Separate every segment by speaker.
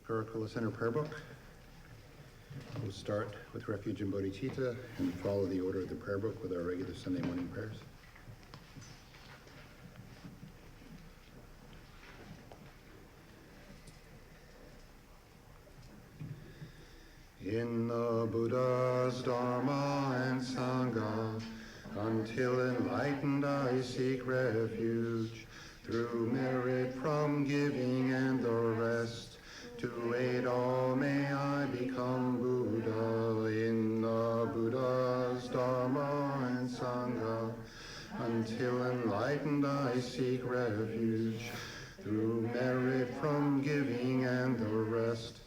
Speaker 1: Kurukulla Center prayer book. We'll start with Refuge and Bodhicitta and follow the order of the prayer book with our regular Sunday morning prayers. In the Buddha's Dharma and Sangha, until enlightened I seek refuge, through merit from giving and the rest. To aid all may I become Buddha. In the Buddha's Dharma and Sangha, until enlightened I seek refuge, through merit from giving and the rest.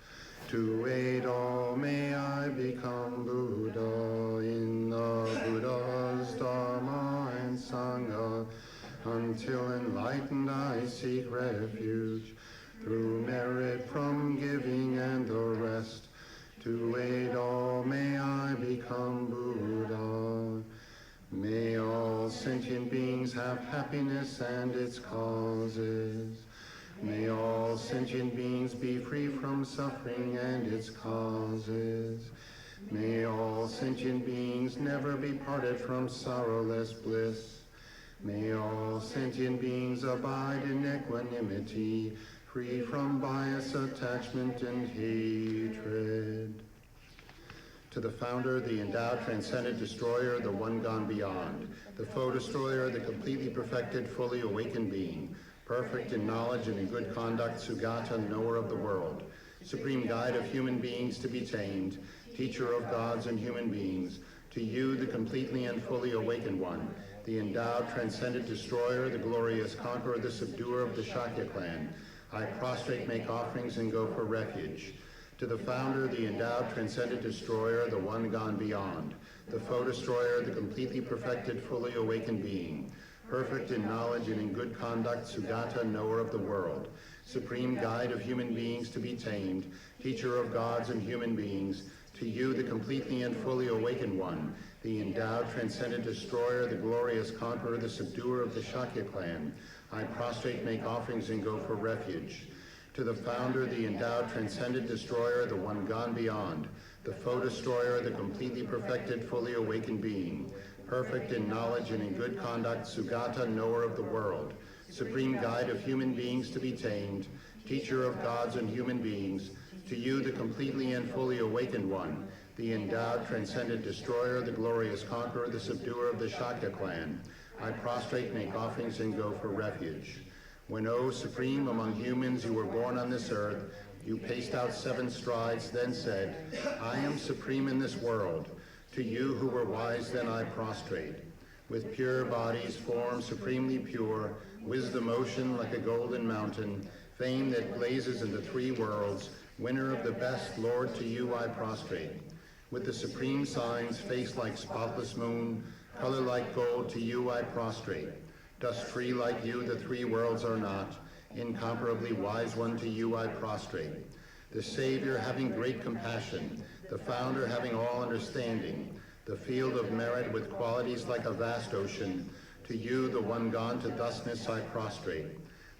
Speaker 1: To aid all may I become Buddha. In the Buddha's Dharma and Sangha, until enlightened I seek refuge, through merit from giving and the rest. To aid all may I become Buddha. May all sentient beings have happiness and its causes. May all sentient beings be free from suffering and its causes. May all sentient beings never be parted from sorrowless bliss. May all sentient beings abide in equanimity, free from bias, attachment, and hatred. To the founder, the endowed, transcendent destroyer, the one gone beyond, the foe destroyer, the completely perfected, fully awakened being, perfect in knowledge and in good conduct, Sugata, knower of the world, supreme guide of human beings to be tamed, teacher of gods and human beings, to you, the completely and fully awakened one, the endowed, transcendent destroyer, the glorious conqueror, the subduer of the Shakya clan, I prostrate, make offerings, and go for refuge. To the founder, the endowed, transcendent destroyer, the one gone beyond, the foe destroyer, the completely perfected, fully awakened being, perfect in knowledge and in good conduct, Sugata, knower of the world, supreme guide of human beings to be tamed, teacher of gods and human beings, to you, the completely and fully awakened one, the endowed, transcendent destroyer, the glorious conqueror, the subduer of the Shakya clan, I prostrate, make offerings, and go for refuge. To the founder, the endowed, transcendent destroyer, the one gone beyond, the foe destroyer, the completely perfected, fully awakened being, perfect in knowledge and in good conduct, Sugata, knower of the world, supreme guide of human beings to be tamed, teacher of gods and human beings, to you, the completely and fully awakened one, the endowed, transcendent destroyer, the glorious conqueror, the subduer of the Shakya clan, I prostrate, make offerings, and go for refuge. When, O supreme among humans, you were born on this earth, you paced out 7 strides, then said, I am supreme in this world. To you who were wise, then I prostrate. With pure bodies, form supremely pure, wisdom ocean like a golden mountain, fame that blazes in the 3 worlds, winner of the best, Lord, to you I prostrate. With the supreme signs, face like spotless moon, color like gold, to you I prostrate. Dust free like you, the 3 worlds are not. Incomparably wise one, to you I prostrate. The Savior having great compassion, the founder having all understanding, the field of merit with qualities like a vast ocean, to you, the one gone to thusness, I prostrate.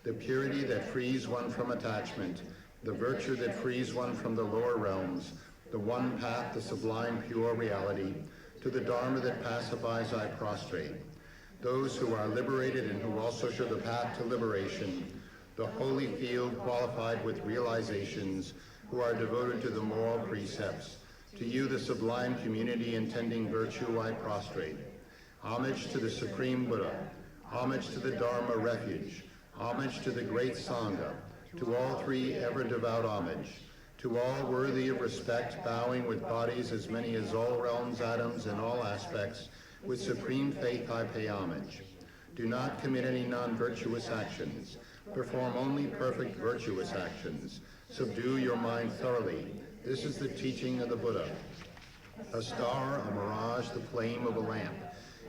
Speaker 1: The purity that frees one from attachment, the virtue that frees one from the lower realms, the one path, the sublime pure reality, to the Dharma that pacifies I prostrate. Those who are liberated and who also show the path to liberation, the holy field qualified with realizations, who are devoted to the moral precepts, to you the sublime community intending virtue I prostrate. Homage to the Supreme Buddha, homage to the Dharma refuge, homage to the great Sangha, to all 3 ever devout homage, to all worthy of respect, bowing with bodies as many as all realms, atoms, and all aspects, with supreme faith I pay homage. Do not commit any non-virtuous actions. Perform only perfect virtuous actions. Subdue your mind thoroughly. This is the teaching of the Buddha. A star, a mirage, the flame of a lamp.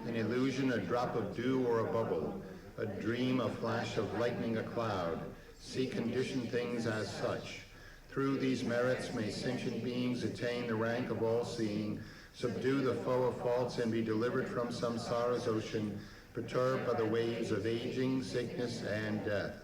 Speaker 1: An illusion, a drop of dew or a bubble. A dream, a flash of lightning, a cloud. See conditioned things as such. Through these merits may sentient beings attain the rank of all-seeing, subdue the foe of faults, and be delivered from samsara's ocean, perturbed by the waves of aging, sickness, and death.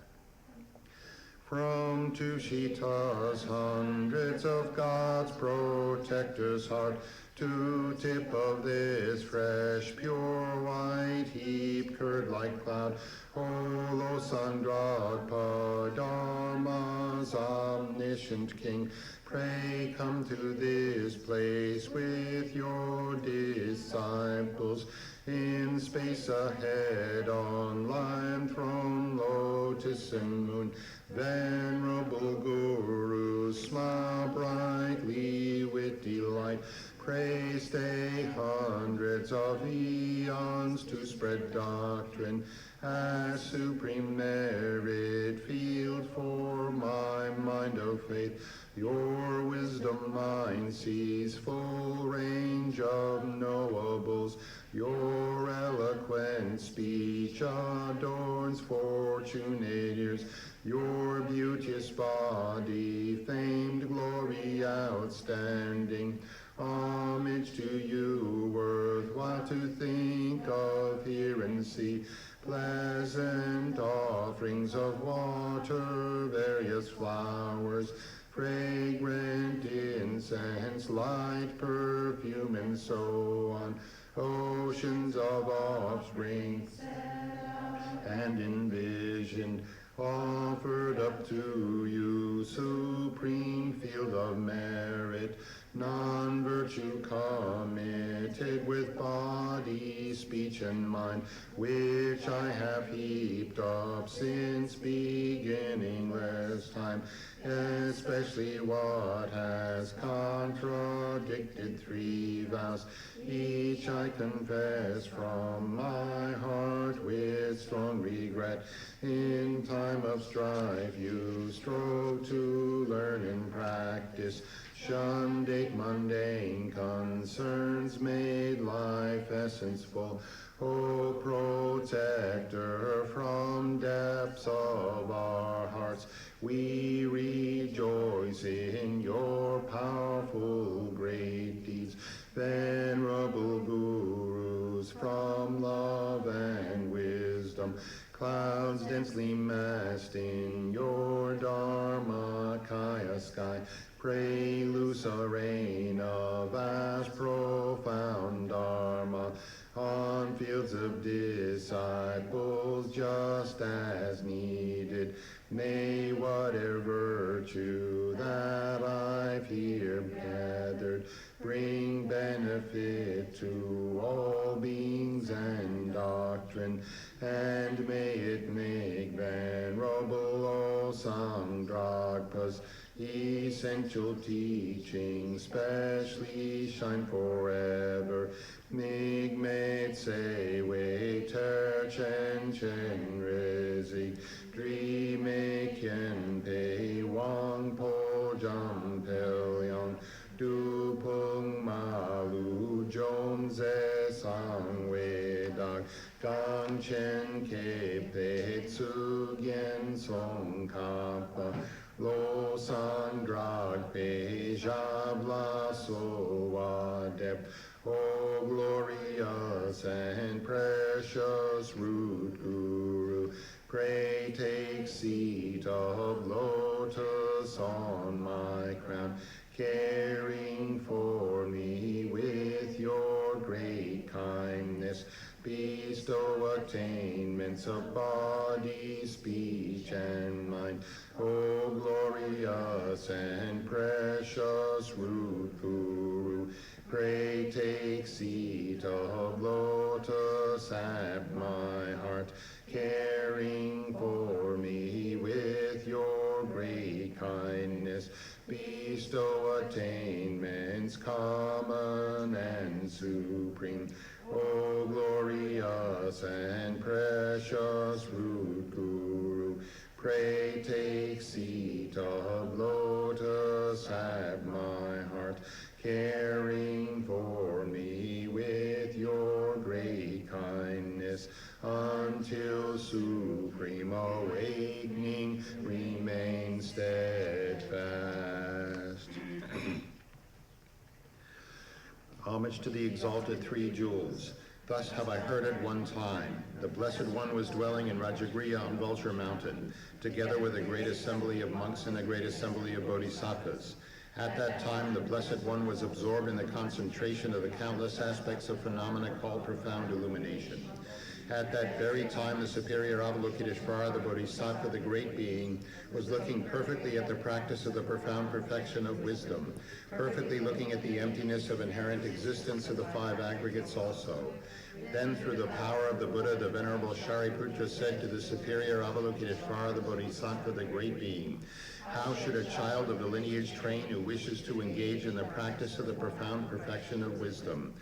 Speaker 1: From Tushita's hundreds of God's protector's heart, to tip of this fresh, pure white heap, curd like cloud, Holo Sandragpa, Dharma's omniscient king, pray come to this place with your disciples, in space ahead on lion throne, lotus and moon, venerable gurus smile brightly with delight. Pray stay hundreds of eons to spread doctrine as supreme merit field for my mind of faith. Your wisdom mind sees full range of knowables. Your eloquent speech adorns fortunate ears. Your beauteous body, famed glory outstanding. Homage to you, worthwhile to think of, hear and see. Pleasant offerings of water, various flowers, fragrant incense, light perfume, and so on. Oceans of offspring and envisioned, offered up to you, supreme field of merit, non-virtue committed with body, speech, and mind, which I have heaped up since beginningless time, especially what has contradicted three vows. Each I confess from my heart with strong regret. In time of strife you strove to learn and practice, shunned eight mundane concerns, made life essence full. O protector from depths of our hearts, we rejoice in your powerful great deeds. Venerable gurus from love and wisdom, clouds densely massed in your Dharmakaya sky, pray loose a rain of vast profound Dharma on fields of disciples just as needed. May whatever virtue that I've here gathered bring benefit to all beings and doctrine, and may it make Venerable Sangdragpa's essential teaching specially shine forever. Migmet se wei ter chen chen rizik, drime kien pei wang po jam pelyong, du pung malu jom ze sang wei dak, gang chen ke pei tsugyen Tsongkhapa, lo san drag pei jabla so wadep. O glorious and precious root guru, pray take seat of lotus on my crown, caring for me with your great kindness. Bestow attainments of body, speech, and mind. O glorious and precious root guru, pray take seat of lotus at my heart, caring for me with your great kindness. Bestow attainments common and supreme. O glorious and precious root guru, pray take seat of lotus at my heart, caring for me with your great kindness, until supreme awakening remain steadfast. Homage to the exalted three jewels. Thus have I heard at one time. The Blessed One was dwelling in Rajagriha on Vulture Mountain, together with a great assembly of monks and a great assembly of bodhisattvas. At that time, the Blessed One was absorbed in the concentration of the countless aspects of phenomena called profound illumination. At that very time, the superior Avalokiteshvara, the Bodhisattva, the great being, was looking perfectly at the practice of the profound perfection of wisdom, perfectly looking at the emptiness of inherent existence of the five aggregates also. Then, through the power of the Buddha, the Venerable Shariputra said to the superior Avalokiteshvara, the Bodhisattva, the great being, how should a child of the lineage train who wishes to engage in the practice of the profound perfection of wisdom?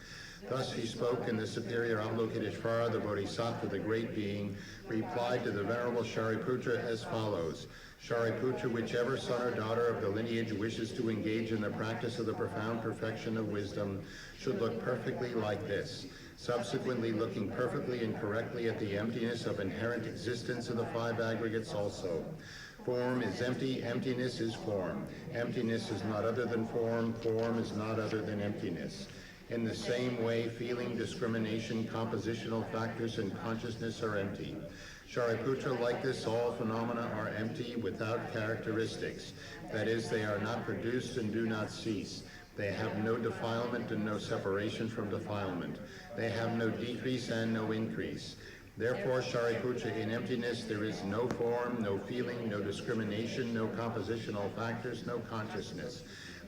Speaker 1: Thus he spoke, and the superior Avalokiteshvara, the Bodhisattva, the great being, replied to the Venerable Shariputra as follows. Shariputra, whichever son or daughter of the lineage wishes to engage in the practice of the profound perfection of wisdom should look perfectly like this, subsequently looking perfectly and correctly at the emptiness of inherent existence of the five aggregates also. Form is empty, emptiness is form. Emptiness is not other than form is not other than emptiness. In the same way, feeling, discrimination, compositional factors, and consciousness are empty. Shariputra, like this, all phenomena are empty without characteristics. That is, they are not produced and do not cease. They have no defilement and no separation from defilement. They have no decrease and no increase. Therefore, Shariputra, in emptiness there is no form, no feeling, no discrimination, no compositional factors, no consciousness.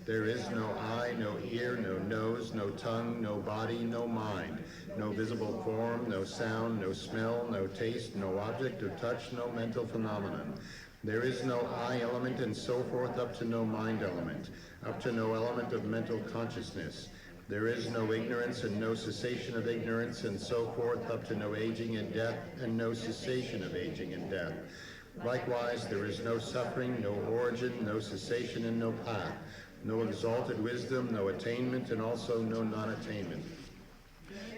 Speaker 1: There is no eye, no ear, no nose, no tongue, no body, no mind, no visible form, no sound, no smell, no taste, no object of touch, no mental phenomenon. There is no I element and so forth up to no mind element, up to no element of mental consciousness. There is no ignorance and no cessation of ignorance and so forth up to no aging and death and no cessation of aging and death. Likewise, there is no suffering, no origin, no cessation and no path. No exalted wisdom, no attainment, and also no non-attainment.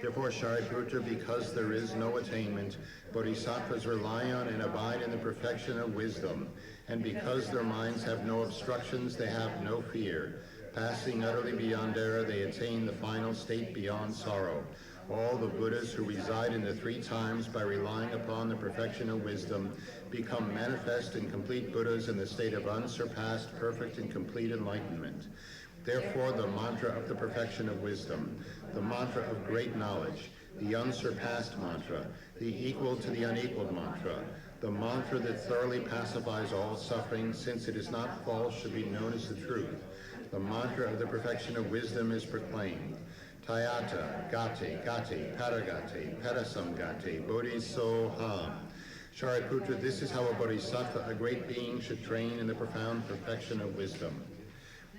Speaker 1: Therefore, Shariputra, because there is no attainment, bodhisattvas rely on and abide in the perfection of wisdom, and because their minds have no obstructions, they have no fear. Passing utterly beyond error, they attain the final state beyond sorrow. All the Buddhas who reside in the three times by relying upon the perfection of wisdom become manifest and complete Buddhas in the state of unsurpassed, perfect, and complete enlightenment. Therefore, the mantra of the perfection of wisdom, the mantra of great knowledge, the unsurpassed mantra, the equal to the unequaled mantra, the mantra that thoroughly pacifies all suffering, since it is not false, should be known as the truth. The mantra of the perfection of wisdom is proclaimed. Tayata, Gate, Gate, Paragate, Parasamgate, Bodhisoham. Shariputra, this is how a bodhisattva, a great being, should train in the profound perfection of wisdom.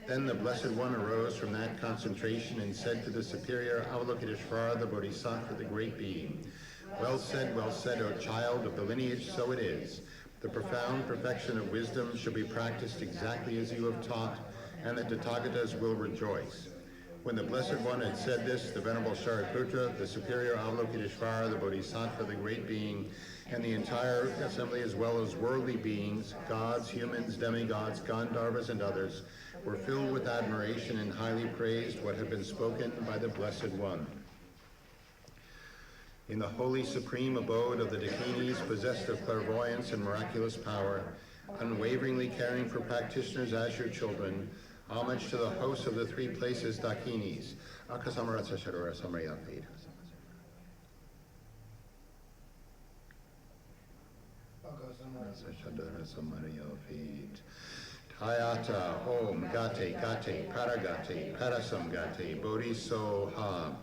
Speaker 1: Then the Blessed One arose from that concentration and said to the superior Avalokiteshvara, the bodhisattva, the great being, well said, O child of the lineage, so it is. The profound perfection of wisdom should be practiced exactly as you have taught, and the Tathagatas will rejoice. When the Blessed One had said this, the Venerable Shariputra, the superior Avalokiteshvara, the Bodhisattva, the great being, and the entire assembly, as well as worldly beings, gods, humans, demigods, Gandharvas, and others, were filled with admiration and highly praised what had been spoken by the Blessed One. In the holy supreme abode of the Dakinis, possessed of clairvoyance and miraculous power, unwaveringly caring for practitioners as your children, homage to the host of the three places Dakinis. Tayata, Om, Gate, Gate, Paragate, Parasamgate, Bodhisoham.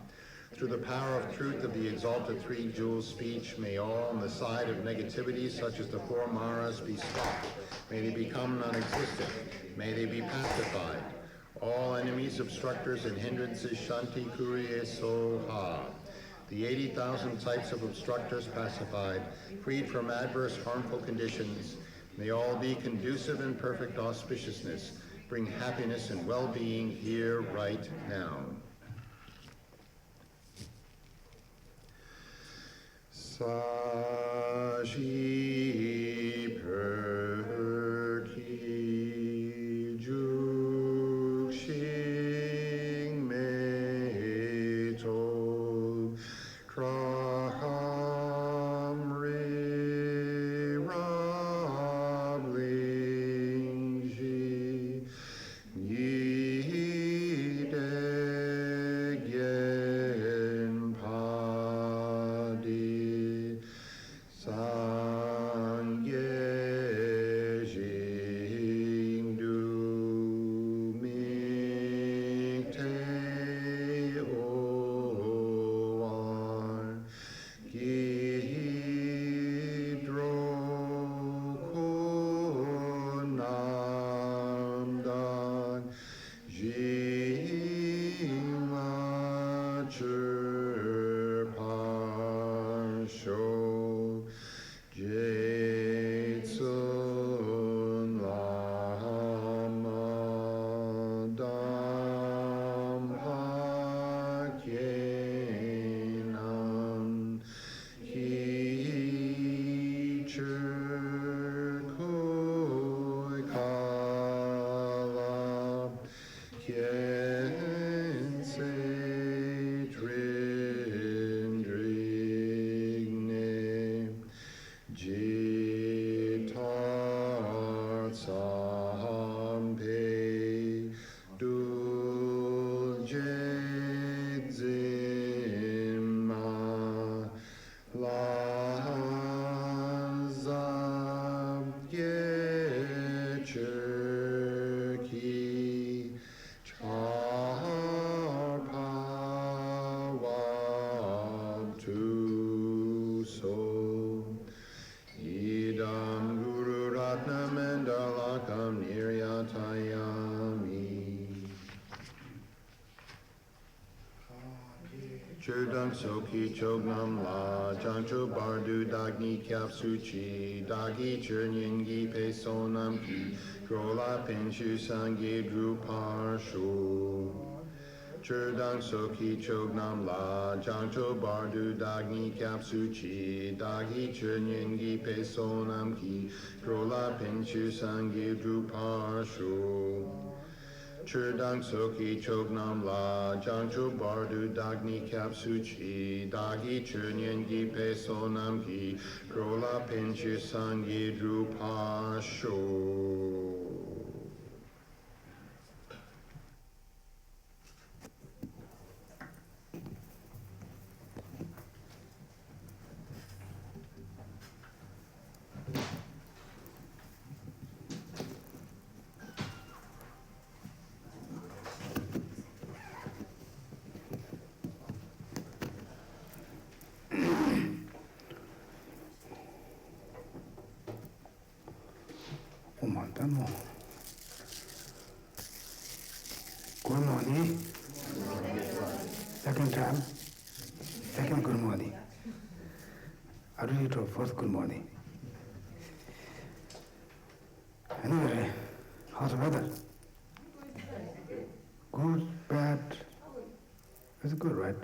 Speaker 1: Through the power of truth of the exalted three-jewel speech, may all on the side of negativity, such as the four maras, be stopped. May they become non-existent. May they be pacified. All enemies, obstructors, and hindrances, Shanti Kuriye Soha. The 80,000 types of obstructors pacified, freed from adverse, harmful conditions. May all be conducive and perfect auspiciousness. Bring happiness and well-being here, right now. Sashi Perki Juxing Meitol Tra sho je tsun lama dam ha kyenan hi chur koi kala kyen se trin drigne jitar sampe dul jet zimma lazab ye cherki char pawab tu so idam guru ratna mandalakam niryatayami Chudang soki chognam la jancho bardu dagni kyap suchi dagi churnyengi pe sonam ki krola penshu sangi drupar shu Chudang soki chognam la jancho bardu dagni kyap suchi dagi churnyengi pe sonam ki krola penshu sangi drupar shu Churdang soki chognam la jangcho bardu dagni kap suchi dagi churnyen gi pe sonam ki krola pinchu sangi drupa sho.
Speaker 2: Good morning. Second time. Second good morning. I do it first good morning. Anyway, how's the weather? Good, bad? It's good, right?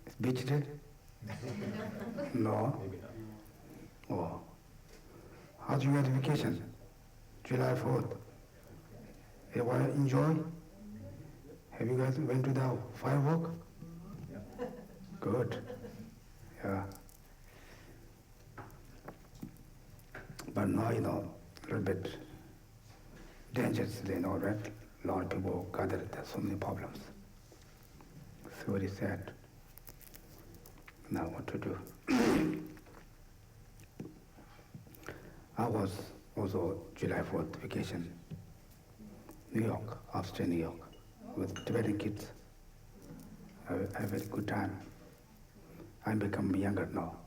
Speaker 2: It's beach day? No? Oh. How's your vacation? July 4th. Everyone enjoy? Have you guys went to the firework? Good. Yeah. But now, a little bit dangerous, right? A lot of people gathered, there's so many problems. It's very sad. Now what to do? I was also July 4th vacation, New York, upstate New York, with Tibetan kids. I had a good time. I become younger now.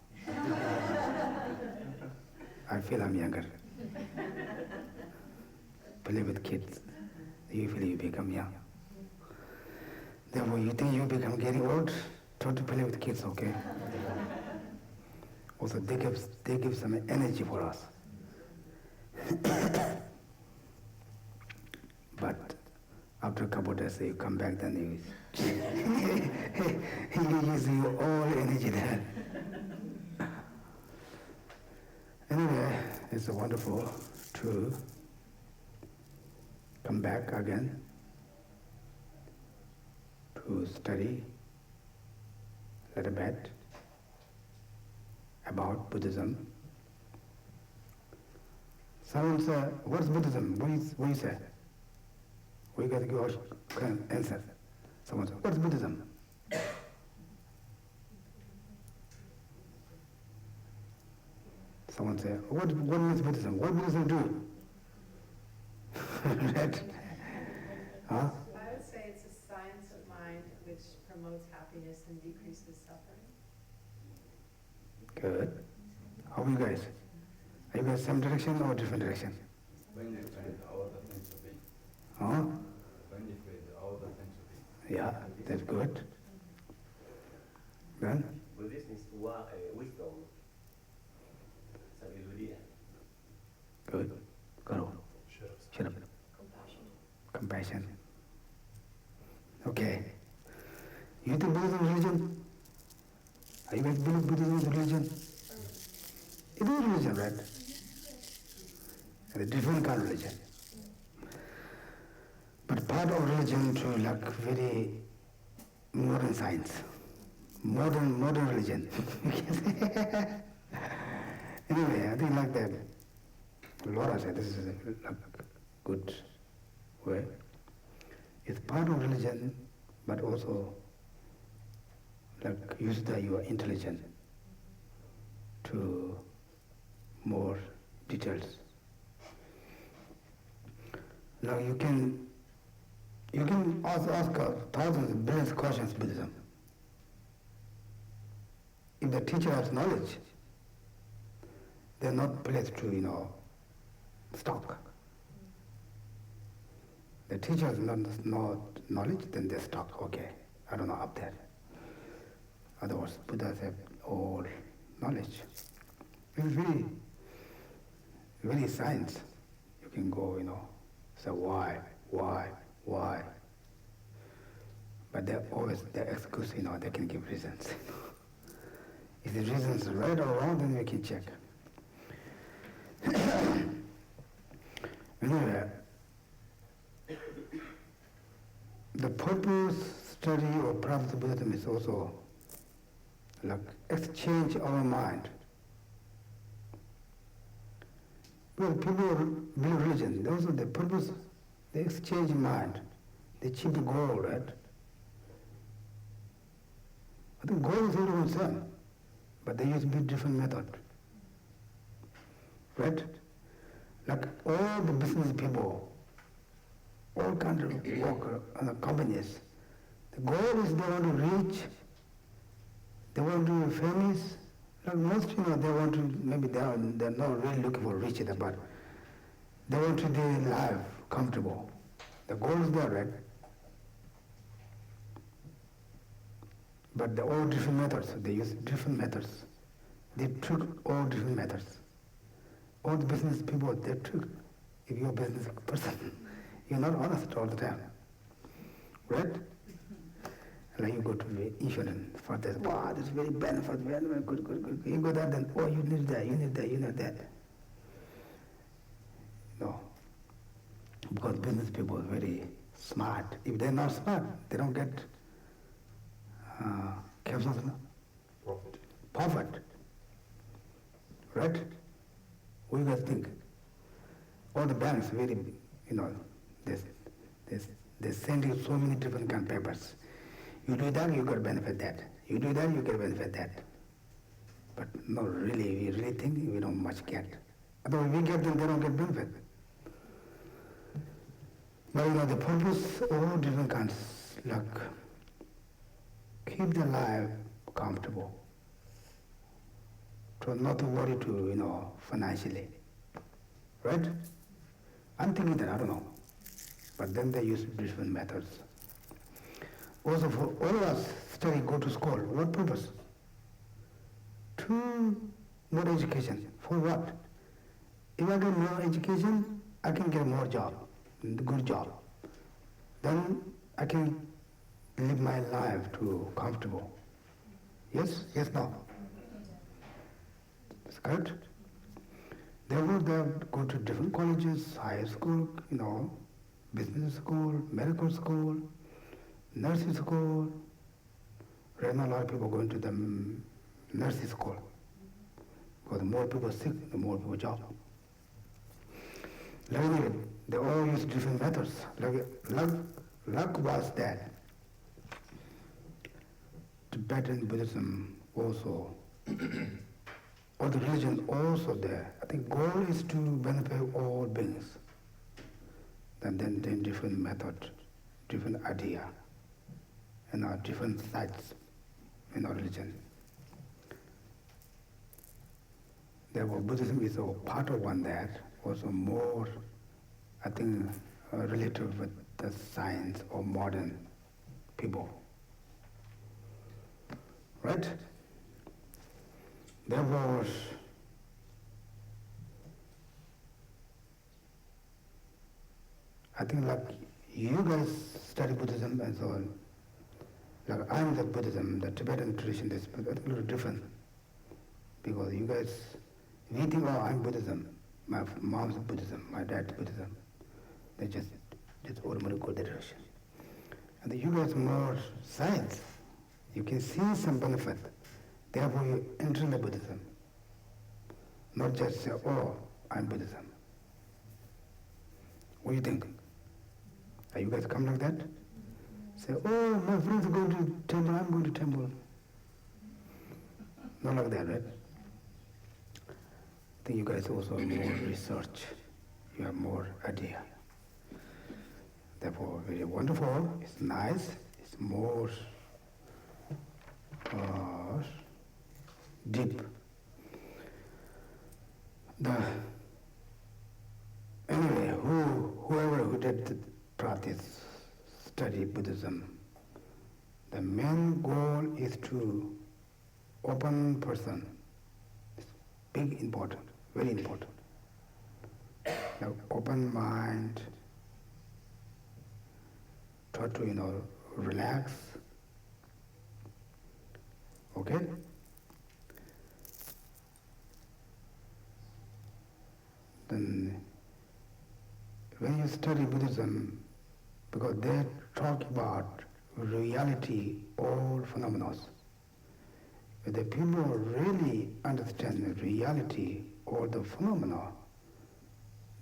Speaker 2: I feel I'm younger. Play with kids, you feel you become young. Therefore, you think you become getting old, try to play with kids, okay? Also, they give some energy for us. But after a couple of days, you come back, then you use your all energy there. Anyway, it's wonderful to come back again to study a little bit about Buddhism. Someone said, what's Buddhism? What you say? We got to go answer. Someone said, what's Buddhism? Someone said, what is Buddhism? What Buddhism do? Right? Huh?
Speaker 3: I would say it's a science of mind which promotes happiness and decreases suffering.
Speaker 2: Good. How are you guys? Are you guys same direction or different direction? Huh? Yeah, that's good. Then?
Speaker 4: Buddhist means wisdom, sabiduría.
Speaker 2: Good. Guru. Shut up. Compassion. Okay. You think Buddhism is religion? Are you guys believe Buddhism is religion? It is religion, right? It's a different kind of religion. But part of religion to like very modern science, modern religion. Anyway, I think like that. Laura said this is a good way. It's part of religion, but also like use your intelligence to more details. Now you can also ask thousands of billions of questions Buddhism. If the teacher has knowledge, they're not placed to, stop. The teacher has not knowledge, then they stop. Okay, I don't know up there. Otherwise, Buddhas have all knowledge. It's very, very science. You can go, say why. But they're always their excuse, they can give reasons. If the reasons are right or wrong, then we can check. Anyway, the purpose study of practice of Buddhism is also like exchange our mind. Well, people build religion, also the purpose, they exchange mind, they achieve the goal, right? I think goal is everyone's same, but they use a bit different method, right? Like all the business people, all kinds of workers and companies, the goal is they want to reach, they want to be famous. Like most, they want to, maybe they're not really looking for riches, but they want to be alive, comfortable. The goal is there, right? But they're all different methods. They use different methods. They took all different methods. All the business people, they took. If you're a business person, you're not honest all the time, right? Like you go to the insurance for this, wow, this is very benefit, very good. You go there, then, oh, you need that. No. Because business people are very smart. If they're not smart, they don't get profit. Right? What do you guys think? All the banks very, they send you so many different kind of papers. You do that, you get benefit that. You do that, you get benefit that. But no, really, we really think we don't much get. Otherwise we get them, they don't get benefit. But the purpose, all different kinds, like keep the life comfortable. So not to worry to, financially. Right? I'm thinking that, I don't know. But then they use different methods. Also for all of us study, go to school, what purpose? To more education. For what? If I get more education, I can get more job, good job. Then I can live my life to comfortable. Yes? Yes, no? That's correct? Therefore they go to different colleges, high school, business school, medical school, nursing school. Right now a lot of people going to the nursing school. Because the more people sick, the more people job. Like they all use different methods. Luck was that Tibetan Buddhism also, or the religion also there. I think goal is to benefit all beings. And then different method, different idea, different sides in our religion. Therefore, Buddhism is a part of one that, also more, I think, related with the science or modern people. Right? Therefore, I think like you guys study Buddhism and so on, like I'm the Buddhism, the Tibetan tradition is a little different. Because you guys, we think, oh, I'm Buddhism, my mom's Buddhism, my dad's Buddhism. They just automatically go that direction. And you guys more science. You can see some benefit. Therefore you enter the Buddhism. Not just say, oh, I'm Buddhism. What do you think? Are you guys come like that? Say, oh, my friends are going to temple, I'm going to temple. Not like that, right? I think you guys also have more research. You have more idea. Therefore, very wonderful, it's nice, it's more deep. Anyway, whoever who did practice, study Buddhism, the main goal is to open person. It's big, important, very important. Now, open mind, try to, relax. Okay? Then, when you study Buddhism, because they talk about reality, all phenomena. If the people really understand the reality or the phenomena,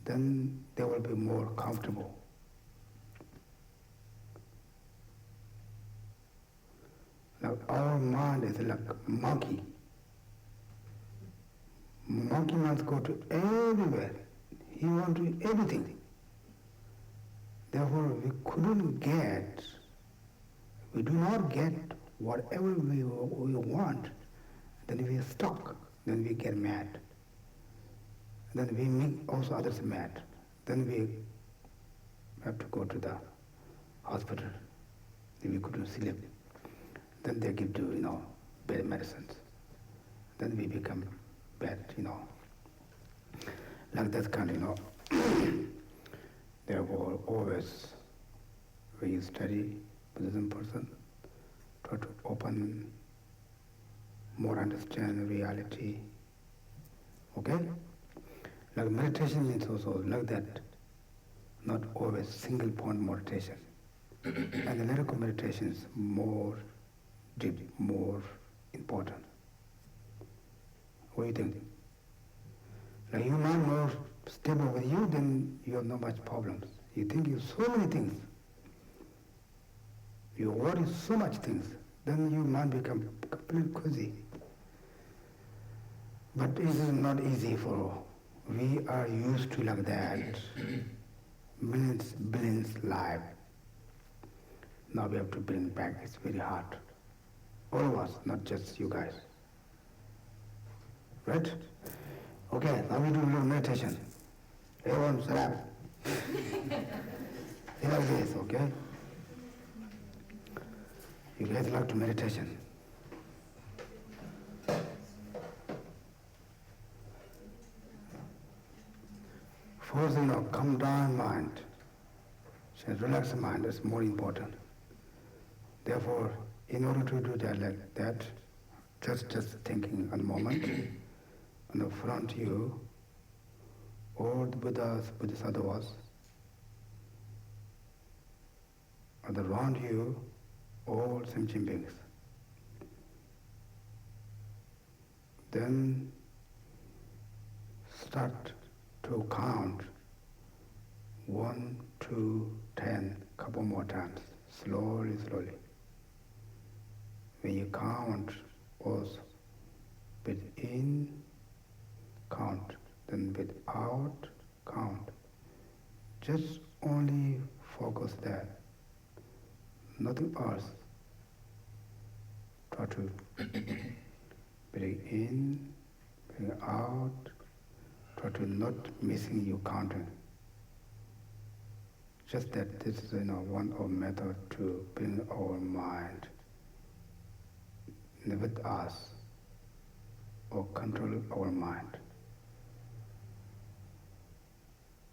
Speaker 2: then they will be more comfortable. Now, our mind is like a monkey. Monkey must go to everywhere. He wants to do everything. Therefore, we do not get whatever we want. Then we are stuck. Then we get mad. Then we make also others mad. Then we have to go to the hospital. Then we couldn't sleep. Then they give to, bad medicines. Then we become bad, Like that kind, Therefore, always, when you study Buddhism person, try to open, more understand reality. Okay? Like meditation means also like that, not always single point meditation. And the lyrical meditation is more deep, more important. What do you think? Like you mind more stable with you, then you have not much problems. You think you so many things. You worry so much things, then your mind become completely crazy. But it is not easy for, we are used to like that, billions life. Now we have to bring back, it's very hard. All of us, not just you guys. Right? Okay, now we do a little meditation. Everyone, sit up. Sit like this, okay? You guys like to meditation. First, calm down mind. Relax the mind is more important. Therefore, in order to do that like that, just thinking a moment, on the front you, all the Buddhas, Bodhisattvas, and around you, all sentient beings. Then start to count 1, 2, 10, couple more times, slowly. When you count, also breathe in, count, then breathe out, count. Just only focus there, nothing else. Try to breathe in, breathe out, try to not missing your counting. Just that this is one of method to bring our mind with us or control our mind.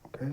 Speaker 2: Okay?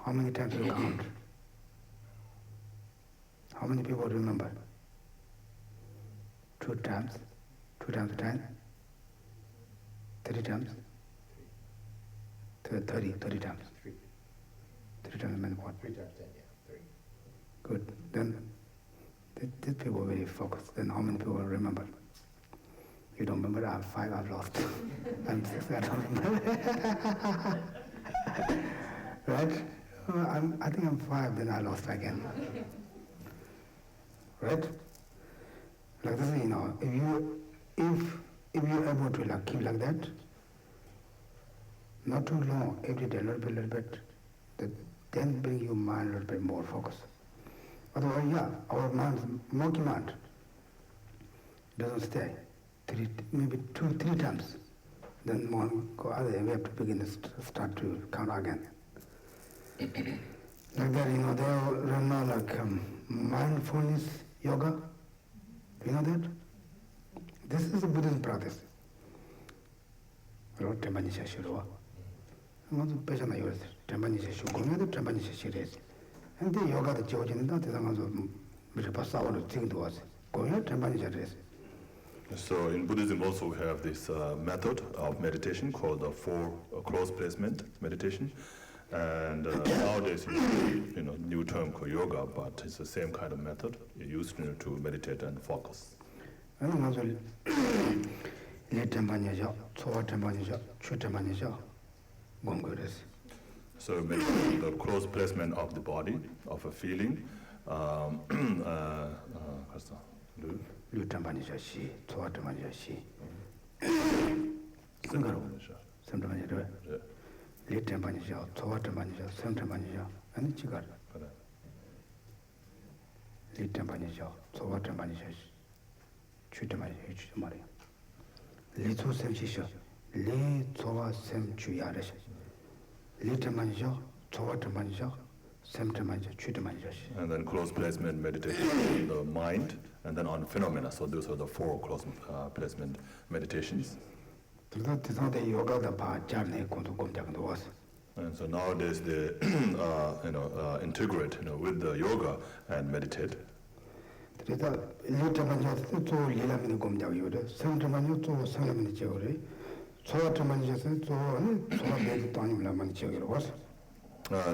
Speaker 2: How many times you count? How many people remember? 2 times? 2 times 10? 3 times? 30 times? 3 times means what?
Speaker 4: 3 times 10, yeah, 3.
Speaker 2: Good. Then these people are very focused. Then how many people remember? You don't remember? I'm 5, I've lost. I'm 6, I don't remember. Right? I think I'm 5, then I lost again. Right? Like this, if you're able to keep like that, not too long, every day, a little bit, then bring your mind a little bit more focus. Otherwise, our mind, monkey mind, doesn't stay. Maybe 2-3 times. Then one go other way, we have to begin to start to count again. Like that, they run mindfulness yoga. You know that? This is a Buddhist practice. And the yoga the church in that
Speaker 5: So in Buddhism also we have this method of meditation called the 4 close placement meditation. And nowadays, new term called yoga, but it's the same kind of method used to meditate and focus. So the close placement of the body, of a feeling.
Speaker 2: Li Tempanijo, Sowa Tempanijo, Chutamajo, Chumari. Li Tsu Sem Shisha, Li Sowa Sem Chuyarish. Li Tempanijo, Sowa Tempanijo, Sem Tempanijo, Chutamajo.
Speaker 5: And then close placement meditation on the mind, and then on phenomena. So those are the 4 close placement meditations. And so nowadays they integrate with the yoga and meditate. And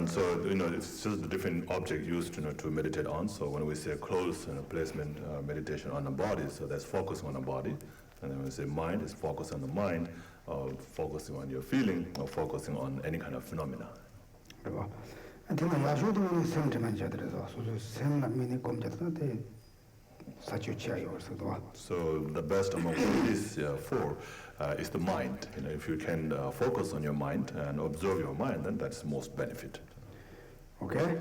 Speaker 5: so it's just a different object used to meditate on. So when we say close placement meditation on the body, so that's focusing on the body. And then when we say mind, it's focus on the mind, or focusing on your feeling, or focusing on any kind of phenomena. So the best among these 4 is the mind. If you can focus on your mind and observe your mind, then that's most benefit.
Speaker 2: Okay?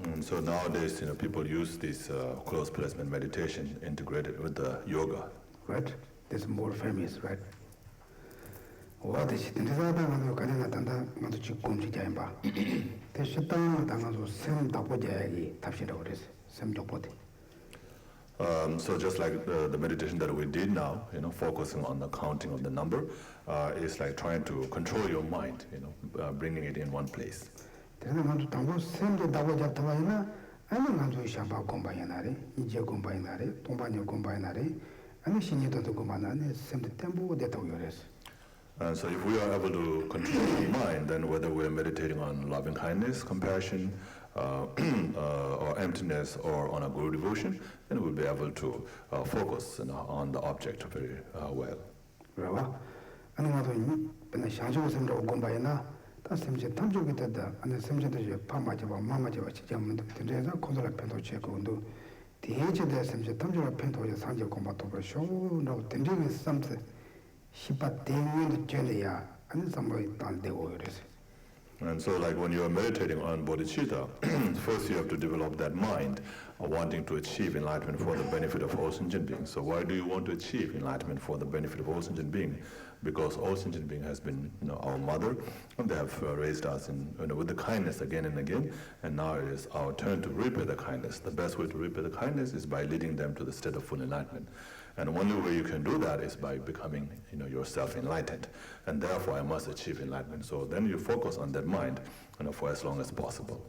Speaker 5: And so nowadays, people use this close placement meditation integrated with the yoga.
Speaker 2: Right? This is more famous, right? What is it? This is
Speaker 5: so just like the meditation that we did now, focusing on the counting of the number, is like trying to control your mind, bringing it in one place. And so if we are able to control the mind, then whether we're meditating on loving kindness, compassion, or emptiness, or on a guru devotion, then we'll be able to focus on the object very well. And so like when you're meditating on bodhicitta, first you have to develop that mind wanting to achieve enlightenment for the benefit of all sentient beings. So why do you want to achieve enlightenment for the benefit of all sentient beings? Because all sentient beings has been our mother, and they have raised us with the kindness again and again, and now it is our turn to repay the kindness. The best way to repay the kindness is by leading them to the state of full enlightenment. And the only way you can do that is by becoming yourself enlightened. And therefore I must achieve enlightenment. So then you focus on that mind for as long as possible.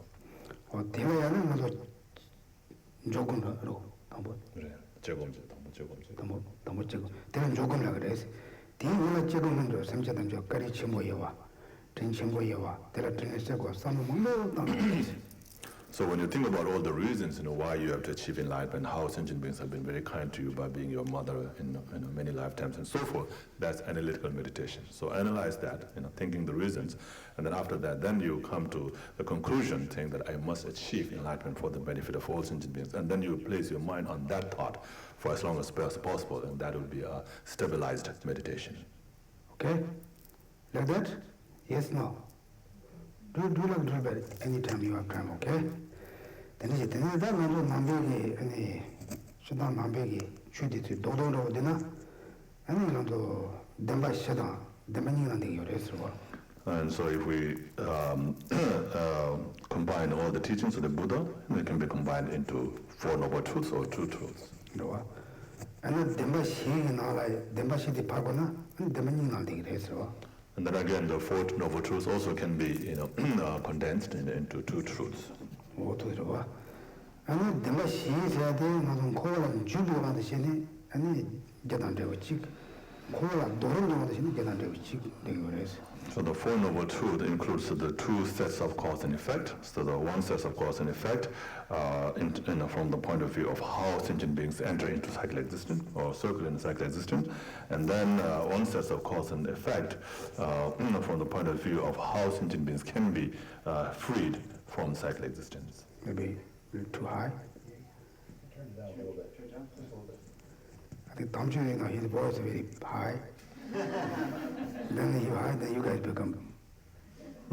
Speaker 5: So when you think about all the reasons, why you have to achieve enlightenment, how sentient beings have been very kind to you by being your mother in many lifetimes and so forth, that's analytical meditation. So analyze that, thinking the reasons, and then after that, then you come to the conclusion saying that I must achieve enlightenment for the benefit of all sentient beings, and then you place your mind on that thought for as long as possible, and that would be a stabilized meditation.
Speaker 2: Okay? Like that? Yes, no? Do like that anytime you have time, okay? Then is it that Nambegi any Sudan Nambegi should it do dinner? And you know Demba Shada, the meaning and the rest.
Speaker 5: And so if we combine all the teachings of the Buddha, they can be combined into 4 noble truths or 2 truths.
Speaker 2: And then Demba Shi and all like Demba Shi the Pagona and the meaning and the rest.
Speaker 5: And then again, the 4 noble truths also can be, condensed into 2 truths.
Speaker 2: And the machine is a day, not call and Jubu on the Shini, and get under a chick. Call and don't know the Shini get under a chick, the US.
Speaker 5: So the 4 noble truths includes the 2 sets of cause and effect. So the 1 set of cause and effect, from the point of view of how sentient beings enter into cycle existence or circle in cycle existence, and then 1 set of cause and effect, from the point of view of how sentient beings can be freed from cycle existence.
Speaker 2: Maybe a little too high.
Speaker 4: Turn it down a little bit.
Speaker 2: I think Tamchu, his voice is very high. Then you guys become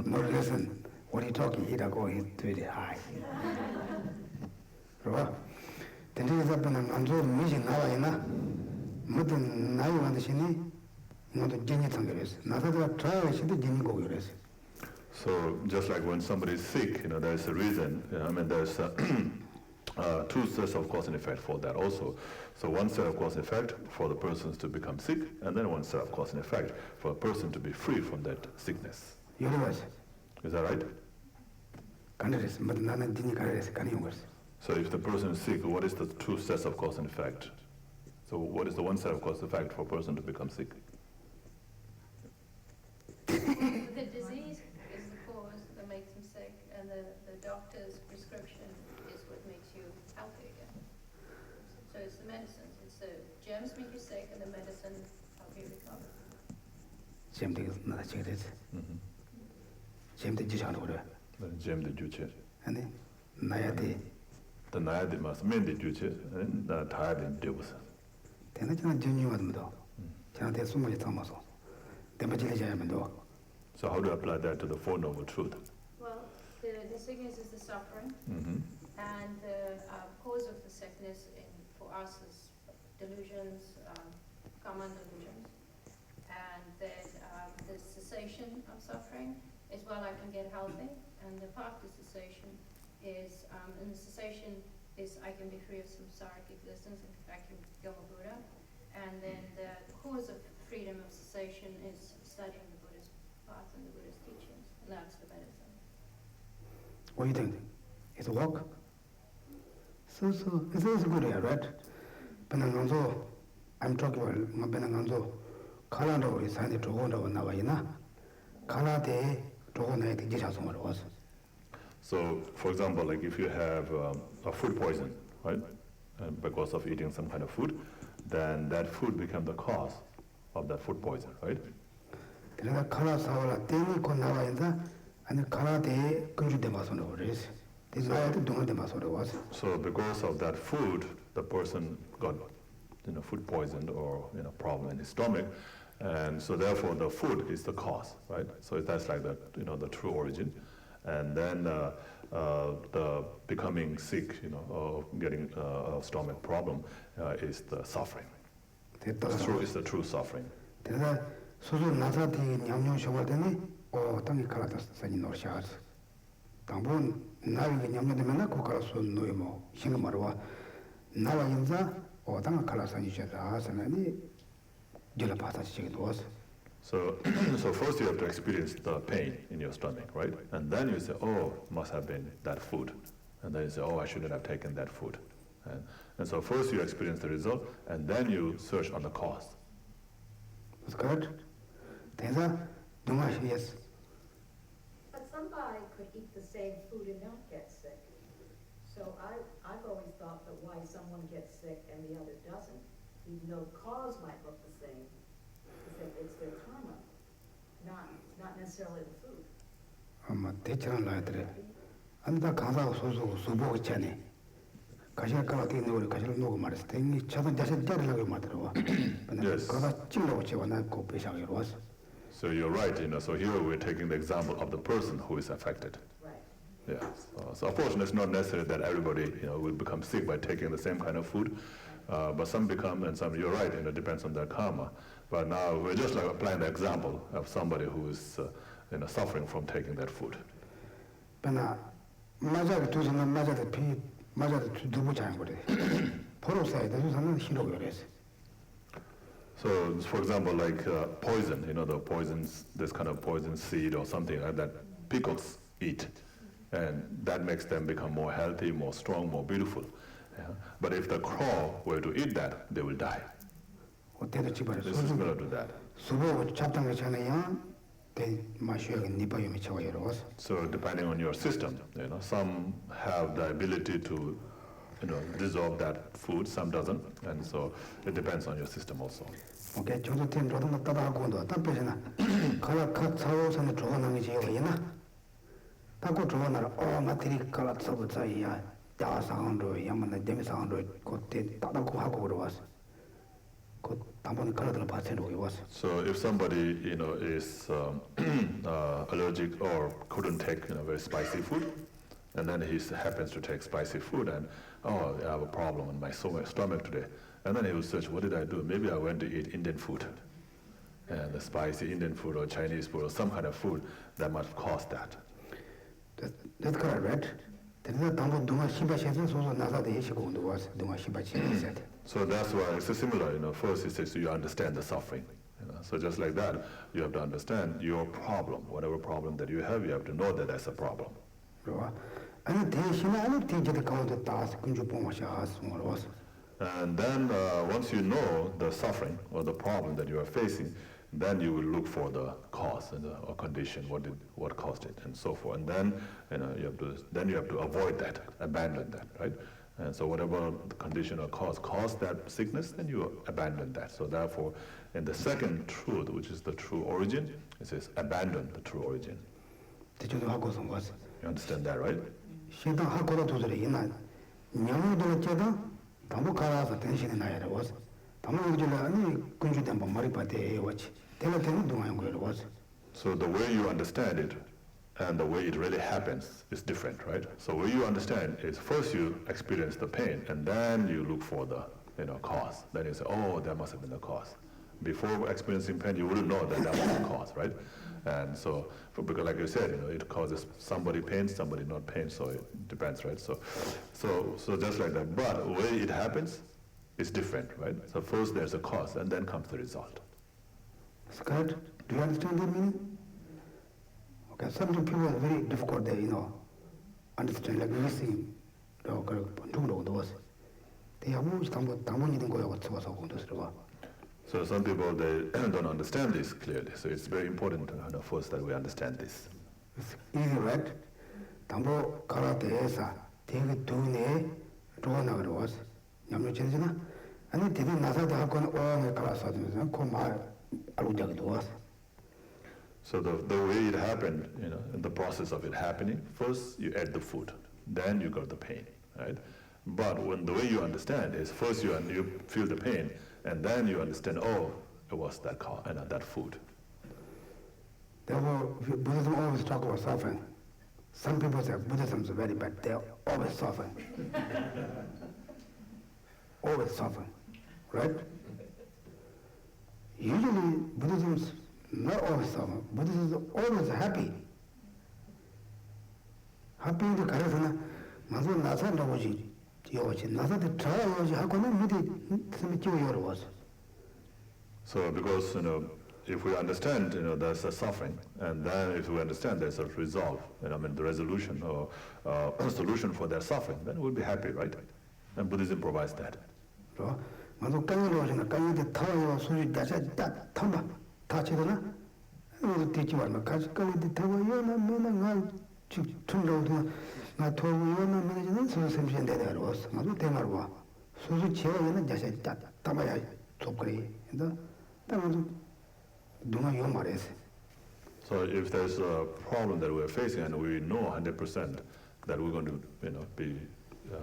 Speaker 2: not listen What are you talking? He's very high. Right? Then there is a mission now. Mutton now on the Shini, not a genius. Another trial should be genius.
Speaker 5: So just like when somebody is sick, there's a reason. There's two sets of cause and effect for that also. So one set of cause and effect for the persons to become sick, and then one set of cause and effect for a person to be free from that sickness. Is that right? So if the person is sick, what is the two sets of cause and effect? So what is the one set of cause and effect for a person to become sick?
Speaker 6: The disease is the cause that makes him sick, and the doctor's prescription is what makes you healthy again. So it's the medicines. It's the germs make you sick, and the medicine help you recover.
Speaker 2: Gem
Speaker 5: the Gyuche.
Speaker 2: And then Nayade.
Speaker 5: The Nayade must mean the Gyuche, and tired in Debus.
Speaker 2: Then I can't do you and do. Can't have so much Thomas.
Speaker 5: So how do you apply that to the Four Noble Truth?
Speaker 6: Well, the sickness is the suffering, and the cause of the sickness for us is delusions, common delusions, and then the cessation of suffering is I can get healthy, and the path to cessation is, and the cessation is I can be free of samsaric existence, I can become a Buddha, and then the cause of freedom of cessation is studying the Buddhist path and the Buddhist teachings, and that's the medicine.
Speaker 2: What do you think? It's a walk? So it's a good idea, right? Benanganzo, I'm talking about Benanganzo. Kalando is handed to Honda or Navaina. Kalate to Honda, the Jishasumar was.
Speaker 5: So, for example, like if you have a food poison, right? And because of eating some kind of food, then that food becomes the cause of that food poison, right? So because of that food, the person got food poisoned or problem in his stomach, and so therefore the food is the cause, right? So that's like the true origin, and then the becoming sick, or getting a stomach problem is the suffering. It's the true suffering. So first you have to experience the pain in your stomach, right? And then you say, oh, must have been that food. And then you say, oh, I shouldn't have taken that food. And so first you experience the result, and then you search on the cause.
Speaker 2: That's correct. Yes.
Speaker 7: But somebody could eat the same food and not get sick. So I've always thought that why someone gets sick and the other doesn't, even though the cause might look the same, is that it's their karma, not necessarily the food.
Speaker 5: Yes. So you're right, so here we're taking the example of the person who is affected.
Speaker 7: Right.
Speaker 5: Yeah. So of course it's not necessary that everybody will become sick by taking the same kind of food, but some become, and some, you're right, it depends on their karma. But now we're just like applying the example of somebody who is suffering from taking that food. So, for example, like poison, the poisons, this kind of poison seed or something like that, peacocks eat, and that makes them become more healthy, more strong, more beautiful. Yeah? But if the crow were to eat that, they will die. This is similar to that. So depending on your system, some have the ability to dissolve that food, some doesn't, and so it depends on your system also.
Speaker 2: Okay, 그 담보는 걸어들 봤을 때 was.
Speaker 5: So if somebody, is allergic or couldn't take, very spicy food, and then he happens to take spicy food, and I have a problem in my stomach today, and then he will search, what did I do? Maybe I went to eat Indian food, and the spicy Indian food or Chinese food or some kind of food that might cause that.
Speaker 2: That's correct, right?
Speaker 5: So that's why it's similar, first it says you understand the suffering. So just like that, you have to understand your problem. Whatever problem that you have to know that that's a problem. And then once you know the suffering or the problem that you are facing, then you will look for the cause or condition, what caused it, and so forth. And then you have to avoid that, abandon that, right? And so whatever the condition or cause caused that sickness, then you abandon that. So therefore, in the second truth, which is the true origin, it says abandon the true origin. You understand that, right? So the way you understand it and the way it really happens is different, right? So what you understand is first you experience the pain and then you look for the cause. Then you say, oh, that must have been the cause. Before experiencing pain, you wouldn't know that was the cause, right? And so, because like you said, it causes somebody pain, somebody not pain, so it depends, right? So just like that. But the way it happens is different, right? So first there's a cause and then comes the result.
Speaker 2: Scott, do you understand the meaning? Okay, some people are very difficult, they, understand, like missing, they are
Speaker 5: So some people, they don't understand this clearly. So it's very important first that we understand this.
Speaker 2: It's easy, right? Tambo karate esa, take two ne, drone was, Yamuchina, and it didn't matter the Hakon or class of Koma Alujag.
Speaker 5: So the way it happened, in the process of it happening, first you add the food, then you got the pain, right? But when the way you understand is first you feel the pain, and then you understand, oh, it was that that food.
Speaker 2: Therefore, Buddhism always talk about suffering. Some people say Buddhism is very bad. They are always suffering. Always suffering, right? Usually, Buddhism is not always suffering. Buddhism is always happy. Happy in the Karasana, Mazu Nasa Raboji, Nasa the trial, Hakuna was.
Speaker 5: So because, if we understand, there's a suffering, and then if we understand there's a resolve, the resolution or solution for their suffering, then we'll be happy, right? And Buddhism provides that. So if there's a problem that we're facing and we know 100% that we're going to be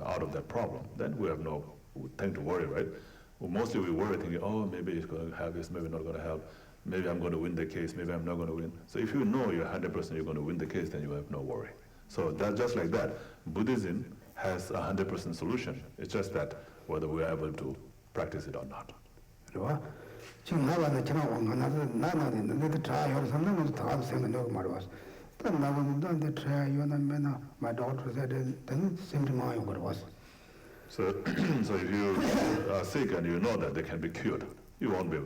Speaker 5: out of that problem, then we have no thing to worry, right? Well, mostly we worry thinking, oh, maybe it's going to have this, maybe not going to help, maybe I'm going to win the case, maybe I'm not going to win. So if you know you're 100% you're going to win the case, then you have no worry. So that's just like that. Buddhism has a 100% solution. It's just that whether we're able to practice it or not.
Speaker 2: 지금 나가는 나는 try or something 다 생각하는 말 was. 또 나가는데 try 요나 my doctor said then simply my was.
Speaker 5: So if you are sick and you know that they can be cured, you won't be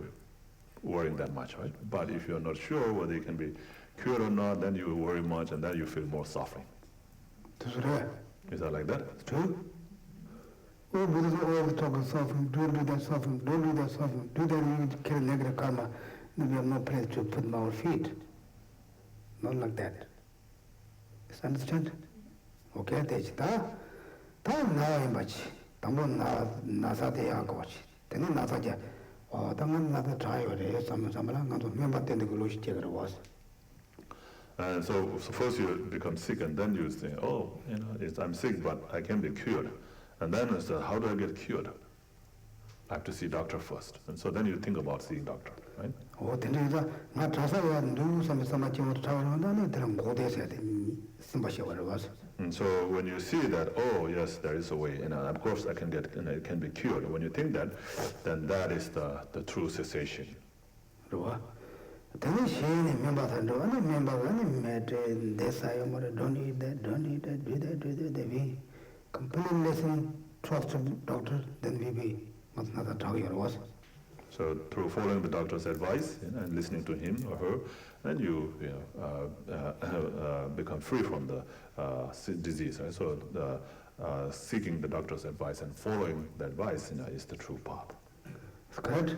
Speaker 5: worrying that much, right? But if you're not sure whether they can be cured or not, then you worry much and then you feel more suffering. Is that like that?
Speaker 2: True. Oh, Buddhism always talk about suffering, don't do that suffering, don't do that suffering, do that you carry negative karma, then we have no place to put our feet. Not like that. Just understand? Okay, that's that. That now in much. Tamon nasa de agoch. Then nasa ja. Oh, then another try or some remember then the Gulush Jagger was.
Speaker 5: And so first you become sick and then you say, oh, I'm sick but I can be cured. And then it's how do I get cured? I have to see doctor first. And so then you think about seeing doctor, right?
Speaker 2: 오 된지다 나 자사야 누구섬에 삼아지고 타오는다는 그런 고대에서 심바시오를 와서.
Speaker 5: And so when you see that, oh yes, there is a way, of course I can get, it can be cured. When you think that, then that is the true cessation.
Speaker 2: 그러와. 되는 시인의 멤버들도 어느 멤버가 아니 매트 대사요 뭐래 don't eat that, do that, we completely listen, trust the doctor, then we be another talking was.
Speaker 5: So through following the doctor's advice and listening to him or her, then you become free from the disease. Right? So seeking the doctor's advice and following the advice is the true path.
Speaker 2: That's correct.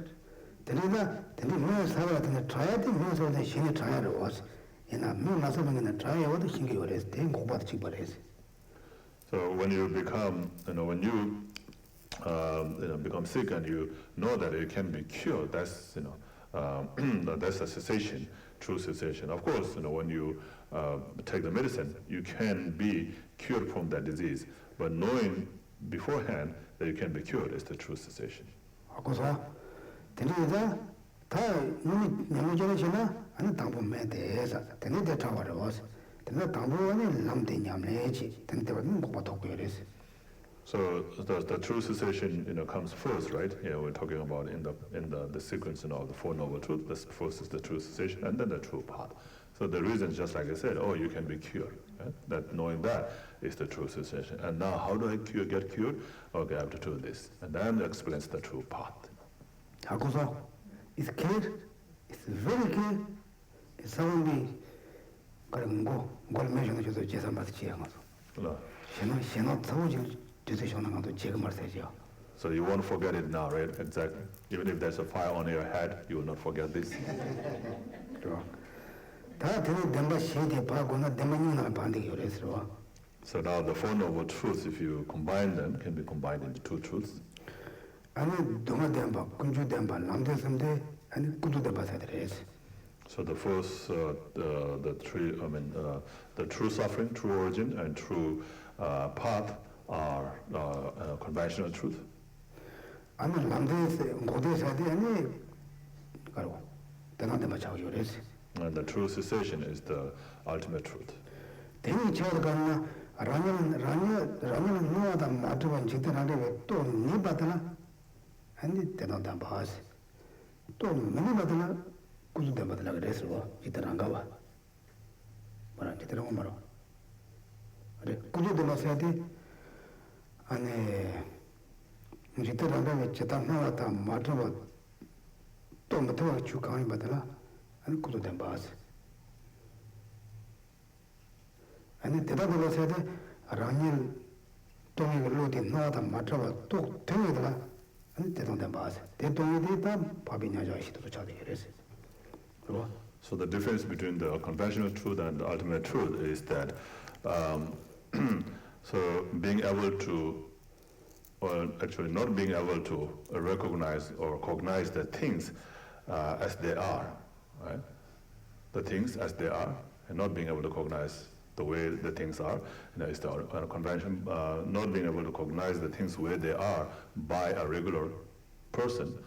Speaker 2: Then more sabra than try the means of the shiny trial was. In a new massacre in the trial, what the shingy was, then go back to.
Speaker 5: So when you become, when you become sick and you know that it can be cured, that's that's a cessation, true cessation. Of course, when you take the medicine, you can be cured from that disease, but knowing beforehand that you can be cured is the true cessation.
Speaker 2: 다 너무 아니 당부 매대에서 되는데 타와를 와서 되는 당부는 남대 냠내지 된대는 뭐 도구여서.
Speaker 5: So the true cessation, comes first, right? We're talking about in the sequence, of the Four Noble Truths. The first is the true cessation, and then the true path. So the reason, just like I said, you can be cured. Right? That knowing that is the true cessation. And now, how do I get cured? Okay, I have to do this, and then it explains the true path.
Speaker 2: 하고서 it's clear, it's very clear. It's only 그런 거 메시는 저도 제사 맞지 지향하서. 신호 타오질 decision on the Jigmarsejo.
Speaker 5: So you won't forget it now, right? Exactly. Even if there's a fire on your head, you will not forget this. So now the Four Noble Truths, if you combine them, can be combined into two truths. So the first, the true suffering, true origin, and true path are conventional truth. And the true cessation is the ultimate truth.
Speaker 2: 안에 무지들한테 제단 나왔다 맞아 또 못하고 주강이 받으나 아니 그도 된 바스 아니 대답을 해야 돼 라니 동이 로디 나왔다 맞아 또 되더라 아니 대동된 바스 대동이 되다 밥이냐 자시도 찾아야 그래서
Speaker 5: So the difference between the conventional truth and the ultimate truth is that so being able to, or actually not being able to recognize or cognize the things as they are, right? The things as they are, and not being able to cognize the way the things are, is the convention. Not being able to cognize the things where they are by a regular person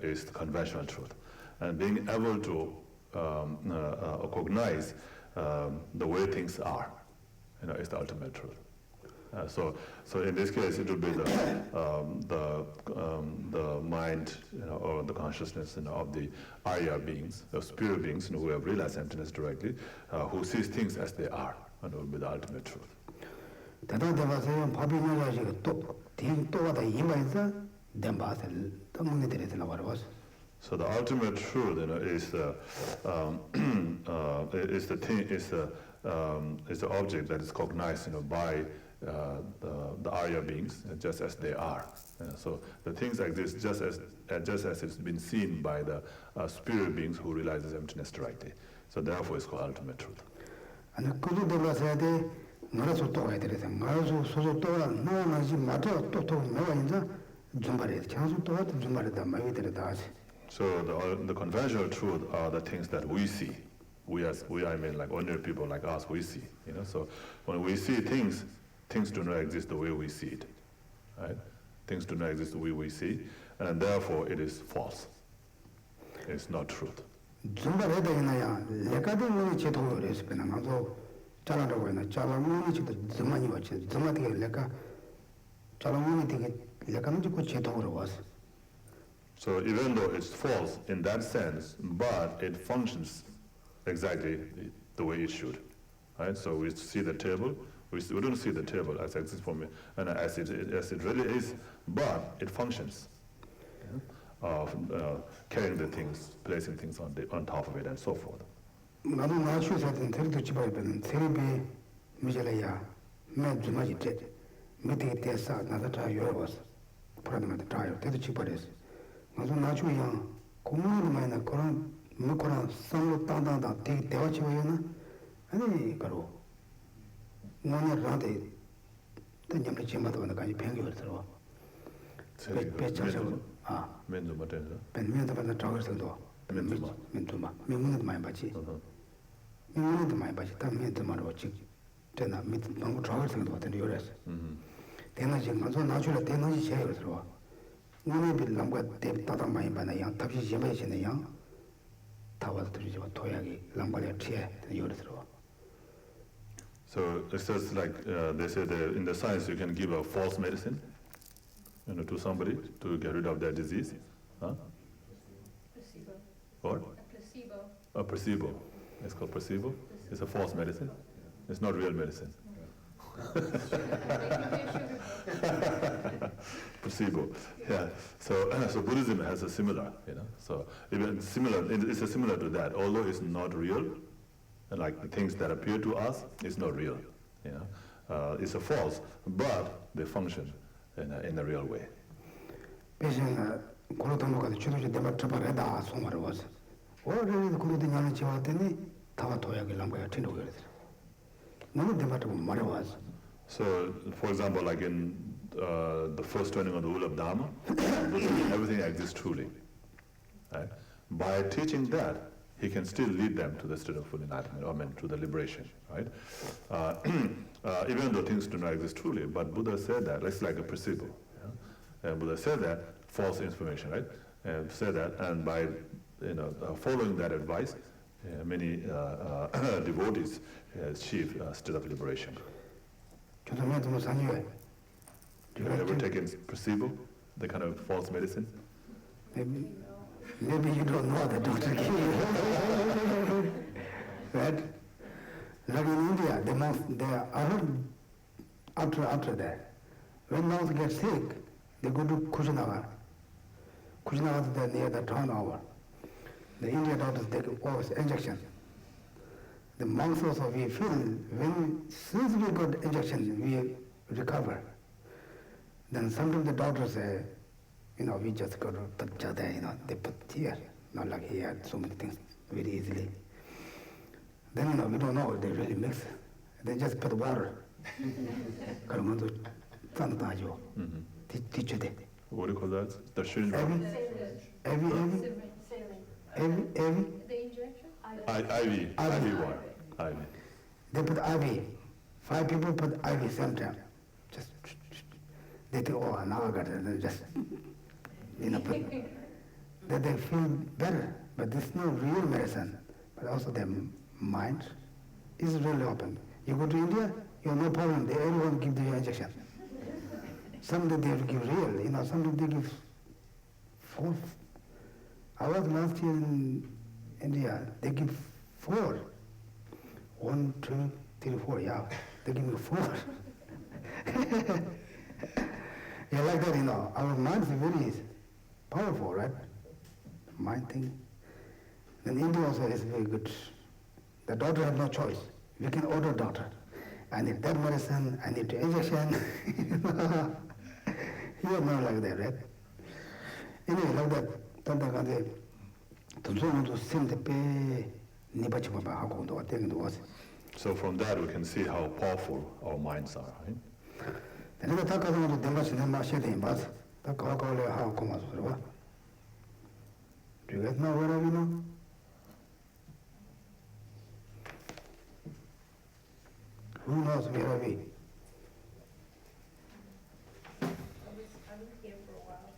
Speaker 5: is the conventional truth, and being able to cognize the way things are, is the ultimate truth. So in this case, it will be the mind, or the consciousness, of the Arya beings, the spirit beings, who have realized emptiness directly, who sees things as they are, and will be the ultimate truth. So the ultimate truth, is the object that is cognized, by the Arya beings, just as they are. So the things exist just as it's been seen by the spirit beings who realizes emptiness directly. So therefore, it's called ultimate truth. So the conventional truth are the things that we see. I mean, like ordinary people like us, we see. So when we see things do not exist the way we see it, right? Things do not exist the way we see. and therefore it is false. It's not truth.
Speaker 2: Zumba lekade muni cheto respena ngazo chala rawena chala muni cheto zamani wache zamati leka chala muni tige leka muni ko cheto rawas.
Speaker 5: So even though it's false in that sense, but it functions exactly the way it should, right? So we see the table, we don't see the table as exists for me, and as it really is, but it functions of carrying the things, placing things on top of it, and so forth.
Speaker 2: 나도 나슈 사진 데리도 집어버는 세리비 미절이야 맨 주마지 때 밑에 대사 나도 다 열어봤어. 프로그램한테 다 열어 데리도 집어버렸어. 나도 나중에 공무원을 많이 나 그런 뭐 그런 상로 땅땅다 되게 대화 치고요나 아니 그러 오늘 라데 던점을 지마도 나 가지 팽겨 들어 배차서 아
Speaker 5: 맨도 못해서
Speaker 2: 맨면도 받는 작을서도 맨도마 맨문도 많이 받지 맨문도 많이 받지 다 맨도 말로 직 되나 맨 너무 작을서도 같은 요래서 대나지 가서 나중에 대나지 제일 들어 오늘 빌람과 대다다 많이 받는 양 답시 제배시는 양 타와도 들이지 도약이 람발에 티에 요래 들어.
Speaker 5: So it says like they say that in the science you can give a false medicine, to somebody to get rid of their disease. Huh?
Speaker 6: Placebo.
Speaker 5: What?
Speaker 6: A placebo.
Speaker 5: A placebo. It's called placebo. It's a false medicine. It's not real medicine. Placebo. Yeah. So Buddhism has a similar, So even similar, it's a similar to that. Although it's not real, like the things that appear to us, it's not real. It's a false, but they function in a real way.
Speaker 2: 배신은 고로도모가 주도지 대박 잡아내다 송마를 와서 오래도 고로도 냐는 지왔더니 다와 도약이 람가야 튀는 거야. 너무 대박 잡고 말해 와서.
Speaker 5: So, for example, like in the first turning of the wheel of Dharma, everything exists truly. Right? By teaching that, he can still lead them to the state of full enlightenment, to the liberation. Right? Even though things do not exist truly, but Buddha said that, it's like a placebo. Buddha said that, false information, right? Said that, and by following that advice, many devotees achieve a state of liberation. Have you ever taken placebo, the kind of false medicine?
Speaker 2: Maybe you don't know the doctor. Right? Like in India, the monks, I heard after that, when monks get sick, they go to Kushinagar. Kushinagar is near the town hour. The Indian doctors take always injection. The monks also, we feel, since we got injection, we recover. Then sometimes the doctors say, we just got to put there, they put here, not like here, so many things, very easily. Then, we don't know, they really mix. They just put water.
Speaker 5: What do you call that? The syringe?
Speaker 2: Every.
Speaker 6: The injection?
Speaker 5: IV one. IV.
Speaker 2: They put IV. 5 people put IV same time. Just they think, now I got it. And just put that they feel better. But this is not real medicine. But also their mind is really open. You go to India, you have no problem. Everyone give you injection. Some they give real, some they give false. I was last year in India, they give 4. 1, 2, 3, 4, yeah. They give me 4. Yeah, like that, our mind is very powerful, right? Mind thing. And India also is very good. The doctor has no choice. We can order doctor. I need that medicine, I need the injection. Here not like that, right? Anyway, like that,
Speaker 5: so from that we can see how powerful our minds are, right?
Speaker 2: Do you guys know where are we now? Who knows where are we?
Speaker 3: I was here for a while.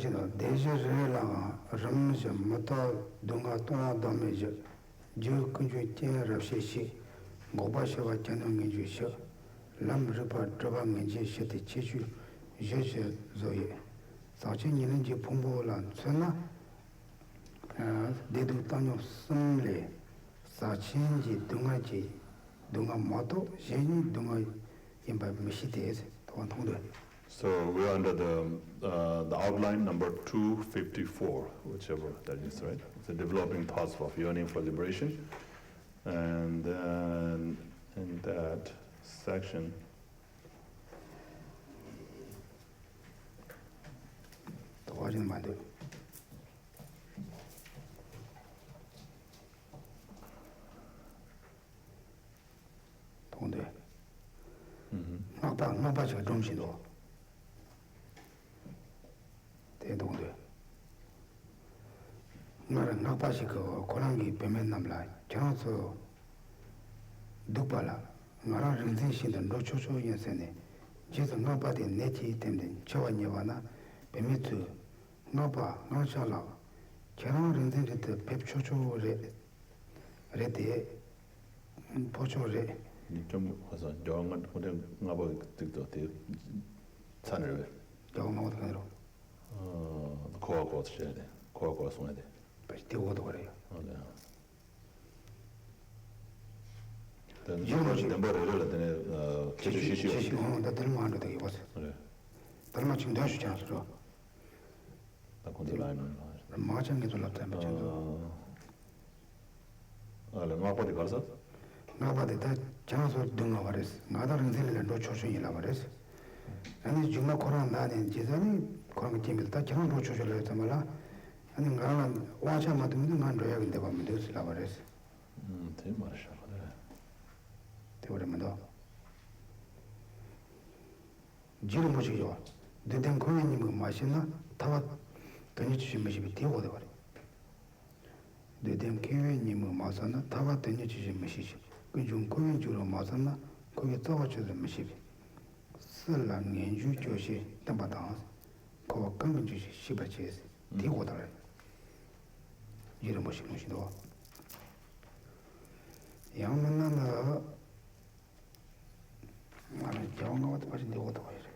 Speaker 2: Wajino, Deja Rela, Ramja, Mata, Dunga, Tona, Damage, Ju Kunju, Tia, Rapshi, Gobashava, Janang, lam-rim, Drabang, Sheti, Chichu, Geshe Zoye. Sachin Yinji Pumbo Lan, Sena, Dedu Tano Sumle, Sachinji, Dungaji, Dunga Mato, Jeni, Dunga Imba Mishites, Tontonde.
Speaker 5: So we're under the outline number 254, whichever that is, right? It's the developing thoughts of yearning for liberation. And then in that section,
Speaker 2: 도와주는 말도 동대 나빠지가 좀시도 대동대 나는 나빠지 그 고랑이 배면 남라 저런서 누발라 나랑 렌센신도 노초초 연세네 제가 나빠데 내지 때문에 저와 녀와나 배면트 나빠 나샤라 저런 렌센데 뵙초초레 레데 포초레
Speaker 5: 좀 와서 영은 근데 나봐 듣도 돼 찬을
Speaker 2: 영어 어떻게 해요?
Speaker 5: 코하고 어떻게 돼? 코하고 손에 돼.
Speaker 2: 빨리 띄워도 그래요.
Speaker 5: 네. then 넘버를 되네 계시시오.
Speaker 2: 나 들만 안 되게 왔어.
Speaker 5: 그래.
Speaker 2: 들만 지금 다시 잡았어.
Speaker 5: 나 건들 라인은
Speaker 2: 마찬가지로 lap다 맞죠.
Speaker 5: 나빠디 가서?
Speaker 2: 나빠디 다 장소 등가 버렸어. 나다른 데를 놓쳐주이라 버렸어. 아니 정말 코로나 나는 지선이 그런 팀이 다 저런 놓쳐주려 했단 말이야. 아니 나는 와자 맞으면 난 로약인데 보면 되었을라 버렸어.
Speaker 5: 되게 말이야.
Speaker 2: 되버리면 더. 지금 뭐지요? 내된 고객님 마시나 타와 던져주시 마시면 되고 되버려. 내된 고객님 마사나 타와 던져주시 마시지. 그중 고객주로 마사나 거기 떠와줘서 마시지. 쓸랑 연주 조시 담바당 거 강근 주시 시바체스 되고 되버려. 이런 것이 무시도. 양만나나 나는 경험하다 빠진 데 오다 봐야지.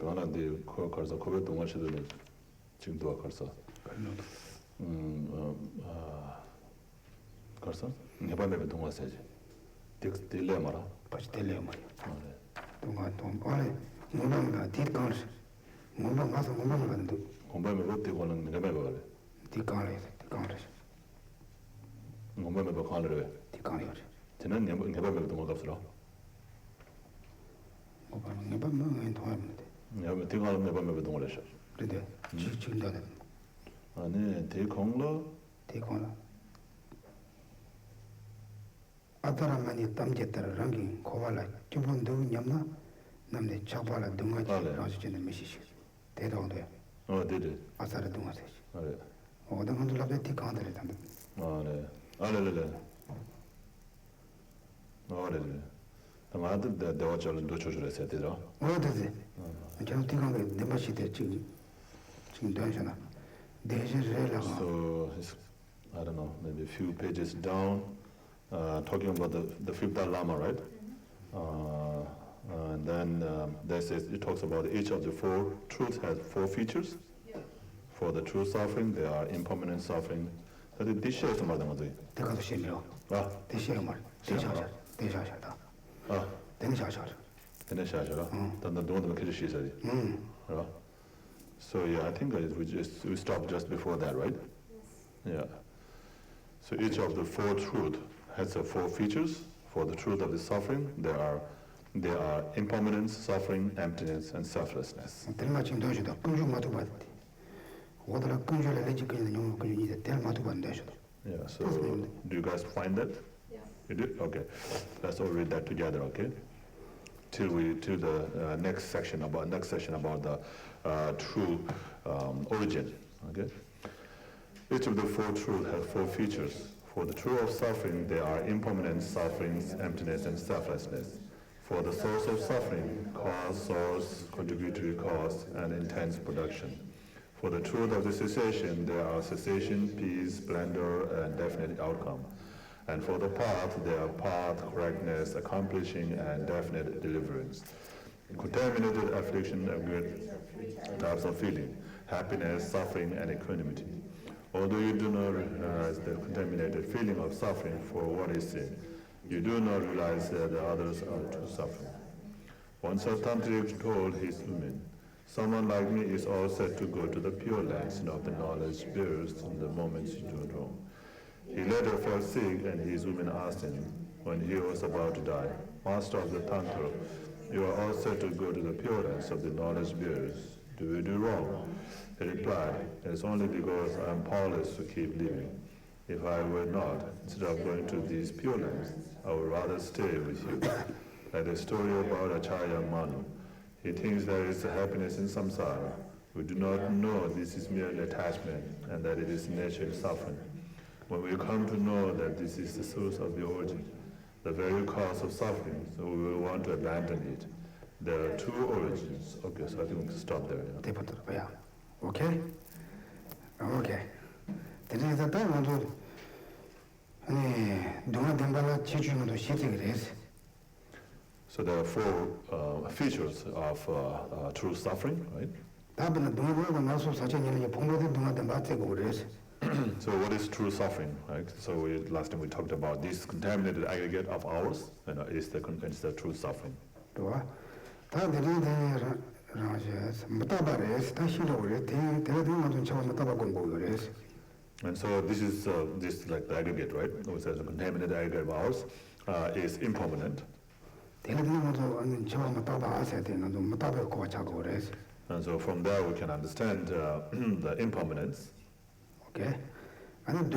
Speaker 5: 하나데 가서 거기 동아시들 지금도 가서. 가서 네발매 동아세지. 딜레 말아.
Speaker 2: 빠지 딜레 말이야. 동아 안에 뭔가 딜강스. 뭔가 가서 뭔가 가는데.
Speaker 5: 공부하면 못 되고는 네발매 가래.
Speaker 2: 딜강스.
Speaker 5: 공부하면 뭐 가래.
Speaker 2: 딜강스.
Speaker 5: 저는 네발매 동아 갑시다.
Speaker 2: 네발매 동아면 돼.
Speaker 5: 네발매 딜강스 네발매 동아래셔.
Speaker 2: 그래. 지금 다
Speaker 5: 아니 대공로
Speaker 2: 아따라만이 땀제따라 랑긴 고발라 기본 더 냠나 남네 차발라 등하지 라지는 메시시 대도돼
Speaker 5: 네네
Speaker 2: 아사라 등하세
Speaker 5: 그래
Speaker 2: 어떤 건들 티 칸들 담
Speaker 5: 네 알레레레 네네 당아들 대화절은 놓쳐주려서 되더라
Speaker 2: 어디지 저는 티칸게 내마시대 지금 되잖아
Speaker 5: So I don't know, maybe a few pages down, talking about the fifth Dalai Lama, right? And then there says it talks about each of the four truths has four features.
Speaker 3: Yeah.
Speaker 5: For the true suffering, they are impermanent suffering. So this shares some of them.
Speaker 2: 내가도 심해요. 대시에 말. 대샤샤. 대샤샤.
Speaker 5: 되네샤샤라. 단단 동안 계속 시사지. So yeah, I think we stopped just before that, right? Yes. Yeah. So each of the four truths has four features. For the truth of the suffering, they are impermanence, suffering, emptiness, and selflessness.
Speaker 2: 들마침 도시다. 근주 마도 받대. 오더라 근주를 레지크는 용 근주이데 될 마도 받는다셔.
Speaker 5: Yeah. So do you guys find that?
Speaker 3: Yeah.
Speaker 5: You do? Okay. Let's all read that together, okay? Till the next session about the true origin. Okay. Each of the four truths has four features. For the truth of suffering, they are impermanence, sufferings, emptiness, and selflessness. For the source of suffering, cause, source, contributory cause, and intense production. For the truth of the cessation, there are cessation, peace, splendor, and definite outcome. And for the path, there are path, correctness, accomplishing, and definite deliverance. Contaminated affliction and great types of feeling, happiness, suffering, and equanimity. Although you do not realize the contaminated feeling of suffering for what is sin, you do not realize that the others are too suffering. Once a tantric told his women, someone like me is all set to go to the pure lands of the knowledge bearers in the moments you do wrong. He later fell sick, and his women asked him, when he was about to die, Master of the Tantra, you are all set to go to the pure lands of the knowledge bearers. Do we do wrong? He replied, it is only because I am powerless to keep living. If I were not, instead of going to these pure lands, I would rather stay with you. Like the story about Acharya Manu. He thinks there is a happiness in samsara. We do not know this is merely attachment and that it is nature suffering. When we come to know that this is the source of the origin, the very cause of suffering, so we will want to abandon it. There are two origins. Okay, so I think we can stop there.
Speaker 2: Yeah. Okay? Okay. Then is the time to
Speaker 5: So there are four features of true suffering, right? So what is true suffering, right? So last time we talked about this contaminated aggregate of ours, is the true suffering. And so this is this like the aggregate, right? Which is a contaminated aggregate of ours is impermanent. And so from there we can understand the impermanence.
Speaker 2: Okay. And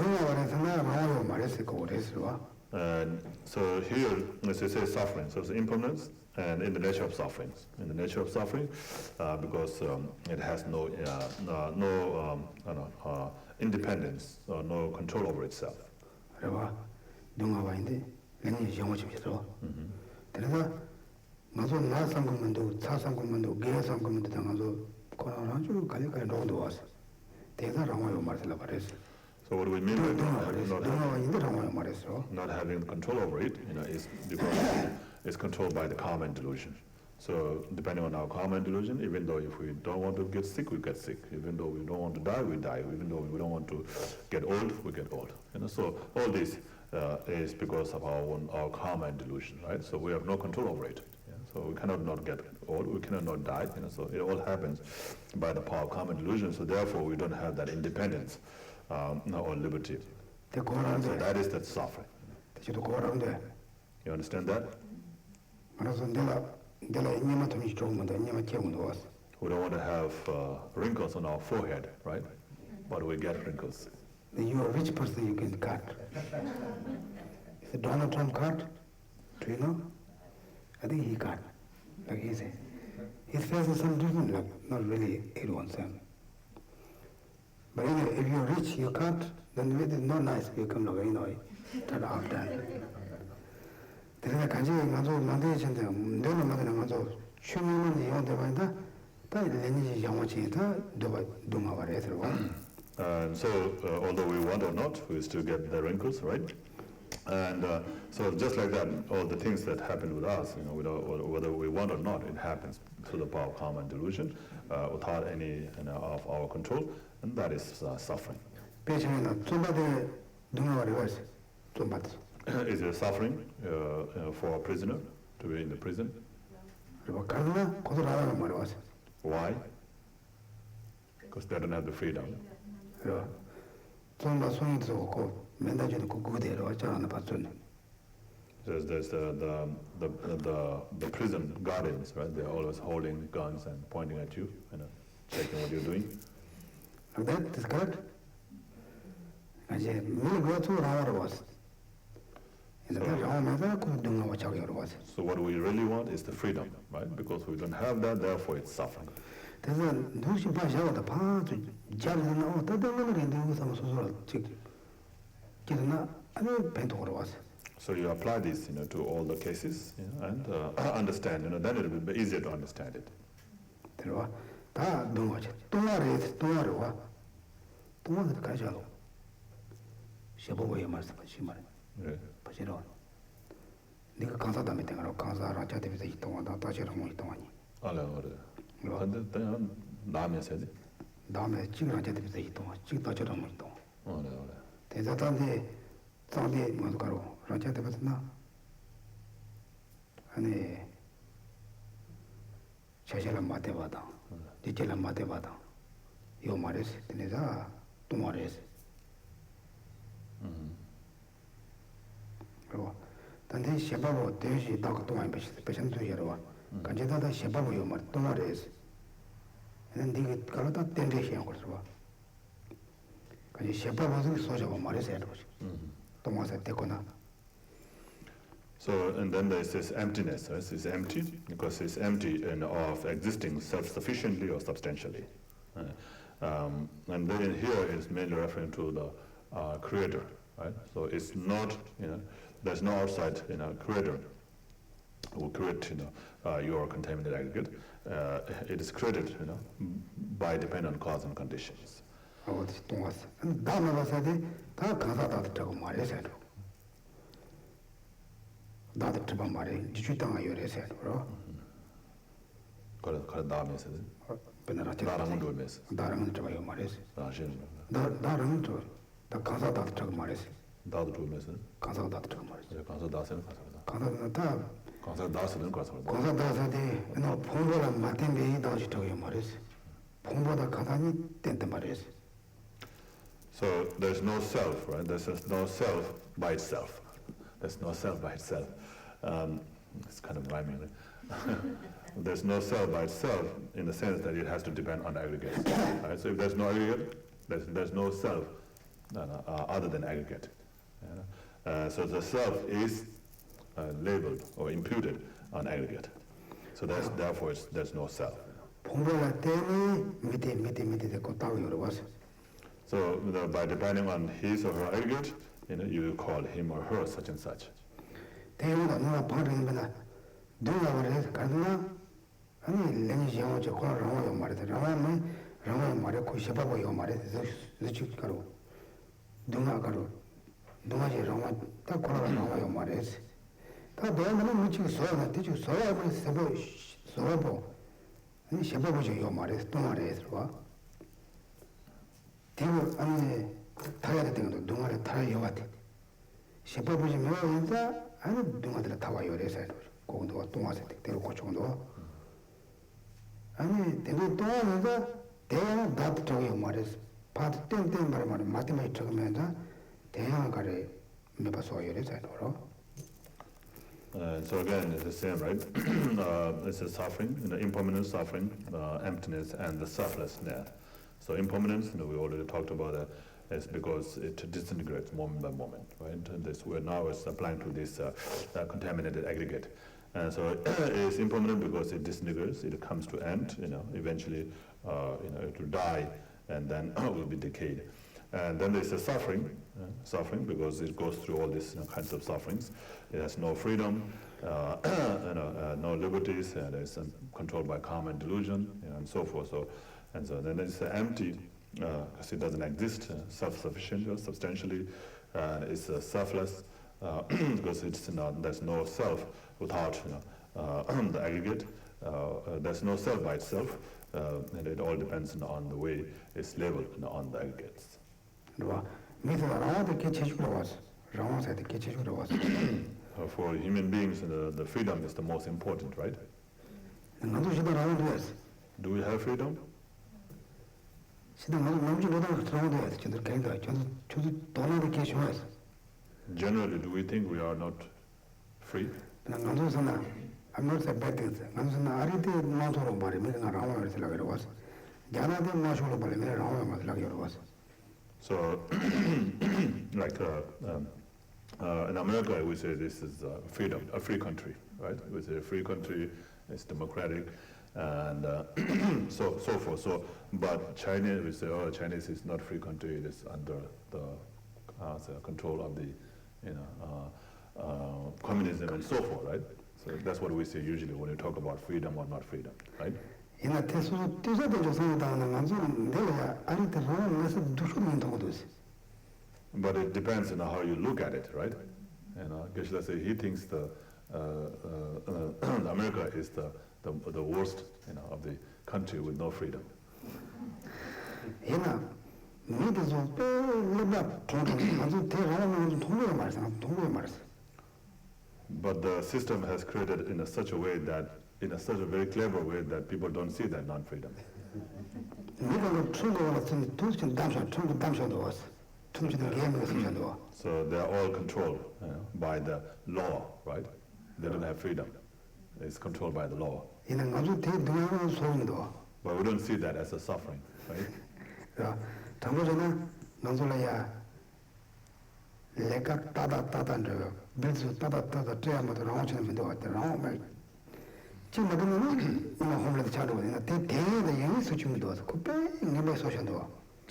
Speaker 5: so here, as I say, suffering. So it's impermanence and in the nature of suffering. In the nature of suffering, because it has no independence or no control over itself. So what do we mean by not having control over it? Is because it's controlled by the karma and delusion. So depending on our karma and delusion, even though if we don't want to get sick, we get sick. Even though we don't want to die, we die. Even though we don't want to get old, we get old. So all this is because of our karma and delusion, right? So we have no control over it. So we cannot not get old, we cannot not die. So it all happens by the power of karma and delusion. So therefore, we don't have that independence or liberty. So that is that suffering. You understand that? We don't want to have wrinkles on our forehead, right? But we get wrinkles.
Speaker 2: Then you are a rich person, you can cut. Is it Donald Trump cut? Do you know? I think he cut. Like he said. His face is some different, like not really 817. But anyway, if you're rich, you cut, then it is not nice if you come like, turn off that. There is a country,
Speaker 5: so although we want or not, we still get the wrinkles, right? And so just like that, all the things that happen with us, whether we want or not, it happens through the power of karma and delusion, without any of our control, and that is suffering. Is it suffering for a prisoner to be in the prison? Why? Because they don't have the freedom. There's the prison guardians, right? They're always holding guns and pointing at you, checking what you're doing.
Speaker 2: Like that is correct.
Speaker 5: So what we really want is the freedom, right? Because we don't have that, therefore it's suffering. So you apply this, to all the cases, and understand, then it will be easier to understand it.
Speaker 2: 들어와. 다 동화지. 동화를 와. 동화를 가져가고. 셔보고의 말씀 심말.
Speaker 5: 네.
Speaker 2: 보시러. 네가 강사담에 대가로 강사랑 자대비서 이 동화다 다시랑 뭐 동화니.
Speaker 5: 알아. 근데 나면서 해야지.
Speaker 2: 다음에 지금 자대비서 이 동화. 지금 다시랑 뭐 동화.
Speaker 5: 알아.
Speaker 2: 대자단데 상대 뭐가로 라자대비서나. 아니 제절한 마대바다. 제절한 마대바다. 요 말에서 내가 또 말해서. 그리고 단대 셰바고 대시 딱 동안 배신도 여러와. 간제다다 셰바고 요 말 또 말해서. 근데 이게 가르다 땡대시 한 거죠. 간제 셰바고 소자고 말해서 해도. 또 와서 되거나.
Speaker 5: So, and then there's this emptiness. Right? It's empty because it's empty of existing self-sufficiently or substantially. And then here is mainly referring to the creator, right? So it's not, there's no outside, creator who create, your contaminated aggregate. It is created, by dependent cause and conditions.
Speaker 2: 어디 또 왔어. 다음에 와서도 다 가사다 저거 말해서. 나도 저 말에 지주당아 요래서 그러.
Speaker 5: 그래 다음에서
Speaker 2: 베나라
Speaker 5: 나랑은 돌면서
Speaker 2: 나랑은 저거 요 말해서.
Speaker 5: 사실
Speaker 2: 나랑은 다 가사다 저거 말해서.
Speaker 5: 나도 돌면서
Speaker 2: 가사다 저거 말해서.
Speaker 5: 그래 가서 나서는 가서다.
Speaker 2: 가사다
Speaker 5: 가서 나서는 가서다.
Speaker 2: 가사다서데 너 봉보라 마템베이 다시 저거 요 말해서. 봉보다 가사니 땐때 말해서.
Speaker 5: So there's no self, right? There's no self by itself. There's no self by itself. It's kind of rhyming. Right? There's no self by itself in the sense that it has to depend on aggregate. Right? So if there's no aggregate, there's no self other than aggregate. So the self is labeled or imputed on aggregate. So therefore there's no self.
Speaker 2: 봉보라 때문에 밑에 되고 따로 여러 와서.
Speaker 5: So by depending on his or her aggregate, you call him or her such and such.
Speaker 2: 대우가 누가 방송이면은 누가 말해서 가르나 아니 레니 지하고 저 거라고 말해서 라마는 말에 고시바고 요 말해서 저쪽 가로 누가 가로 누가지 라마 딱 거라고 말해서 다 너는 무지 소나 되지 소야 그래서 소보 아니 셔바고 요 말해서 또 말해서 와 대우 아니 타야 되는 거 누가를 타야 요 같아 셔바고 면 아니 누가들 다 와요 그래서 고도가 동화세 대로 고쳐도 아니 대로 동화가 대야 나도 저기 말해서 파도 땡땡 말을 마지막에 적으면서 대야 가래 몇 번 써요 그래서
Speaker 5: So again, it's the same, right? It's a suffering, impermanent suffering, emptiness, and the selflessness. So impermanence, we already talked about that. It's because it disintegrates moment by moment, right? And this we're now is applying to this contaminated aggregate. And so it's impermanent because it disintegrates, it comes to end, eventually, it will die and then will be decayed. And then there's a suffering because it goes through all these kinds of sufferings. It has no freedom, no liberties, and it's controlled by karma and delusion, and so forth. So then there's empty. Because it doesn't exist, self-sufficient or substantially, it's selfless because there's no self without the aggregate. There's no self by itself, and it all depends on the way it's labeled on the aggregates. For human beings, the freedom is the most important, right? Do we have freedom? Generally, do we think we are not free?
Speaker 2: I'm not saying bad things. I'm saying I did not know about it.
Speaker 5: So, like in America, we say this is freedom, a free country, right? We say a free country, it's democratic, and so forth. So, but China, we say, Chinese is not free country. It is under the control of the, communism and so forth, right? So that's what we say usually when we talk about freedom or not freedom, right? But it depends on how you look at it, right? And Geshe, let's say he thinks America is the worst, of the country with no freedom. But the system has created in such a way that, in such a very clever way that people don't see that non-freedom. So they are all controlled by the law, right? They don't have freedom. It's controlled by the law. But we don't see that as a suffering, right?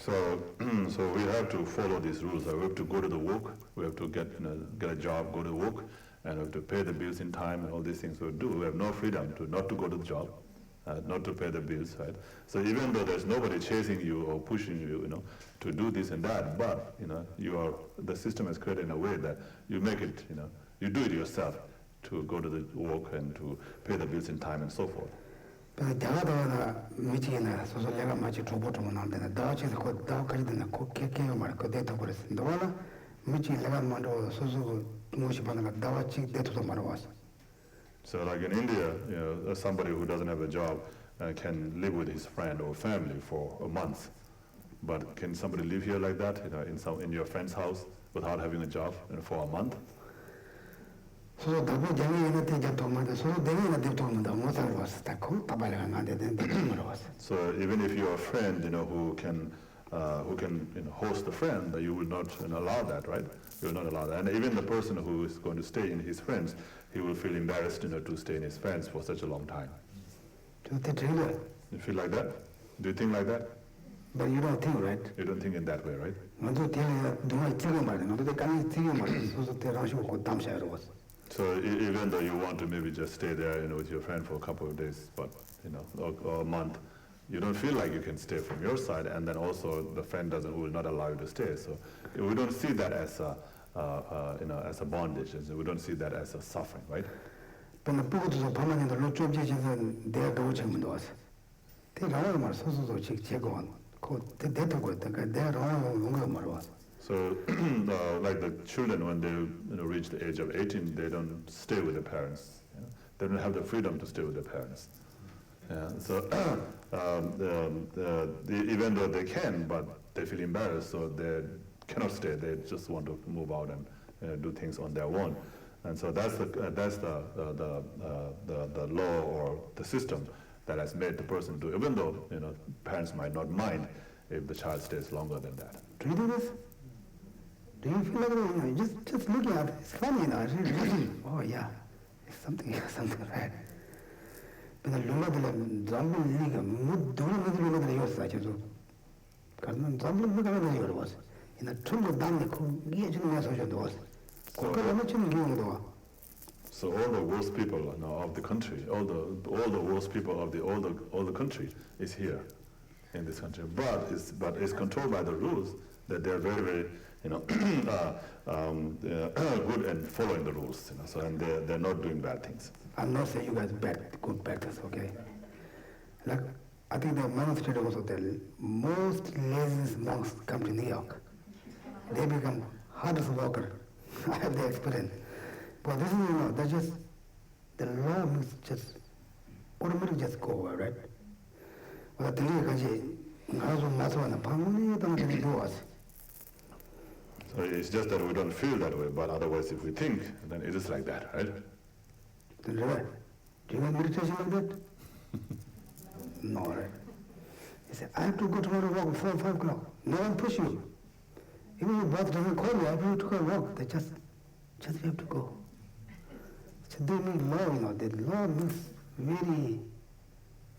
Speaker 5: So we have to follow these rules. We have to go to the work, we have to get a job, go to work, and we have to pay the bills in time and all these things we do. We have no freedom not to go to the job, not to pay the bills, right? So even though there's nobody chasing you or pushing you, to do this and that, but the system is created in a way that you make it, you do it yourself to go to the work and to pay the bills in time and so forth. So like in India, somebody who doesn't have a job can live with his friend or family for a month. But can somebody live here like that, in your friend's house without having a job for a month? So even if you're a friend, who can host a friend, you will not allow that, right? You will not allow that. And even the person who is going to stay in his friends, he will feel embarrassed, to stay in his friends for such a long time. You feel like that? Do you think like that?
Speaker 2: But you don't think, right?
Speaker 5: You don't think in that way, right? So even though you want to maybe just stay there, with your friend for a couple of days, but or a month, you don't feel like you can stay from your side, and then also the friend will not allow you to stay. So we don't see that as a as a bondage. We don't see that as a suffering, right? So, like the children, when they reach the age of 18, they don't stay with their parents. They don't have the freedom to stay with their parents. So, even though they can, but they feel embarrassed, so they cannot stay. They just want to move out and do things on their own. And so that's the law or the system that has made the person do. Even though parents might not mind if the child stays longer than that.
Speaker 2: Do you do this? Do you feel like just looking at it, it's funny, oh yeah, it's something right. But the longer the Zambul Liga, in a trump down
Speaker 5: so all the worst people of the country, all the worst people of all the country is here in this country. But it's controlled by the rules that they're very, very good and following the rules. So and they're not doing bad things.
Speaker 2: I'm not saying you guys good practice, okay? Like I think the monastery was the most laziest monks come to New York. They become hardest worker. I have the experience. But this is that's just the law means just automatically just go over, right? But the
Speaker 5: so it's just that we don't feel that way, but otherwise if we think, then it is like that, right?
Speaker 2: Do you have meditation like that? No, right? He said, I have to go tomorrow walk before 5 o'clock. No one push you. Even your boss doesn't call you, I have to go walk. They just you have to go. So they make law, the law means very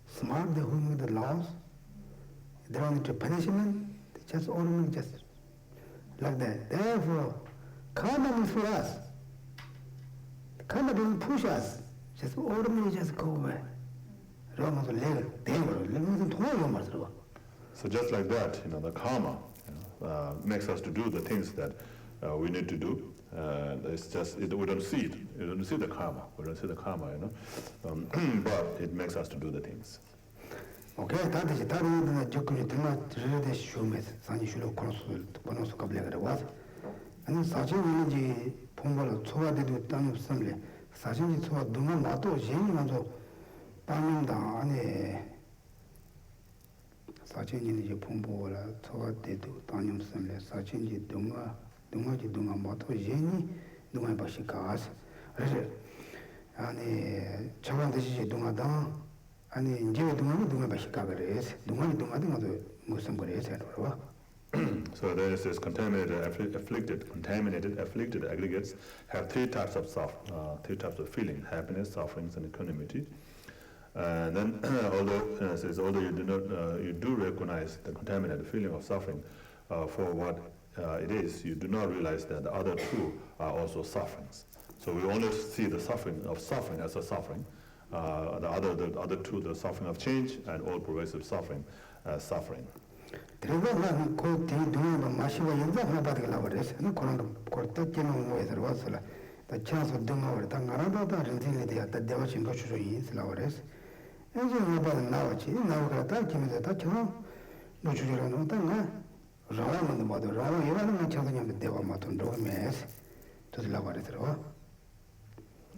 Speaker 2: smart, they who make the laws. They don't need to punishment, they just automatically just like that. Therefore, karma means for us. kind of don't push us. Just ordinarily just go away.
Speaker 5: So just like that, the karma makes us to do the things that we need to do. It's just, we don't see it. We don't see the karma. We don't see the karma, but it makes us to do the things.
Speaker 2: Okay, that is it. And Sachi Pumbola Toa de Danu Assembly, Sachi Toa Duma Mato, Jenny Pamenda, and Sachi Pumbola Toa de Danu Assembly, Sachi Dunga, Dunga Mato, Jenny, Dunga Bashikas, and Chavan de Dunga Dan, and Jay Dunga Bashikaga, Dunga Muslim Grace.
Speaker 5: So there is this contaminated, afflicted aggregates have three types of feeling: happiness, sufferings, and equanimity. And then, although you do recognize the contaminated feeling of suffering for what it is, you do not realize that the other two are also sufferings. So we only see the suffering as a suffering. The other two, the suffering of change and all progressive suffering, as suffering.
Speaker 2: So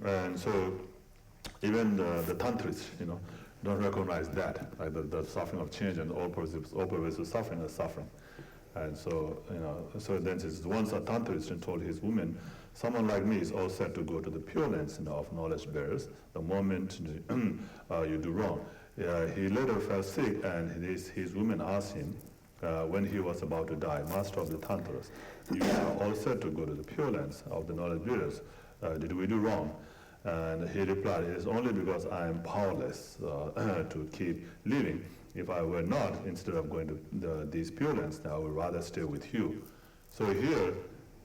Speaker 5: And so even the tantrists, don't recognize that, like the suffering of change and all pervasive suffering as suffering. And so, so then once a tantrist told his woman, someone like me is all set to go to the pure lands of knowledge bearers the moment you do wrong. He later fell sick, and his woman asked him, when he was about to die, Master of the Tantras, you are all set to go to the pure lands of the knowledge bearers. Did we do wrong? And he replied, it is only because I am powerless to keep living. If I were not, instead of going to these pure lands, I would rather stay with you. So here,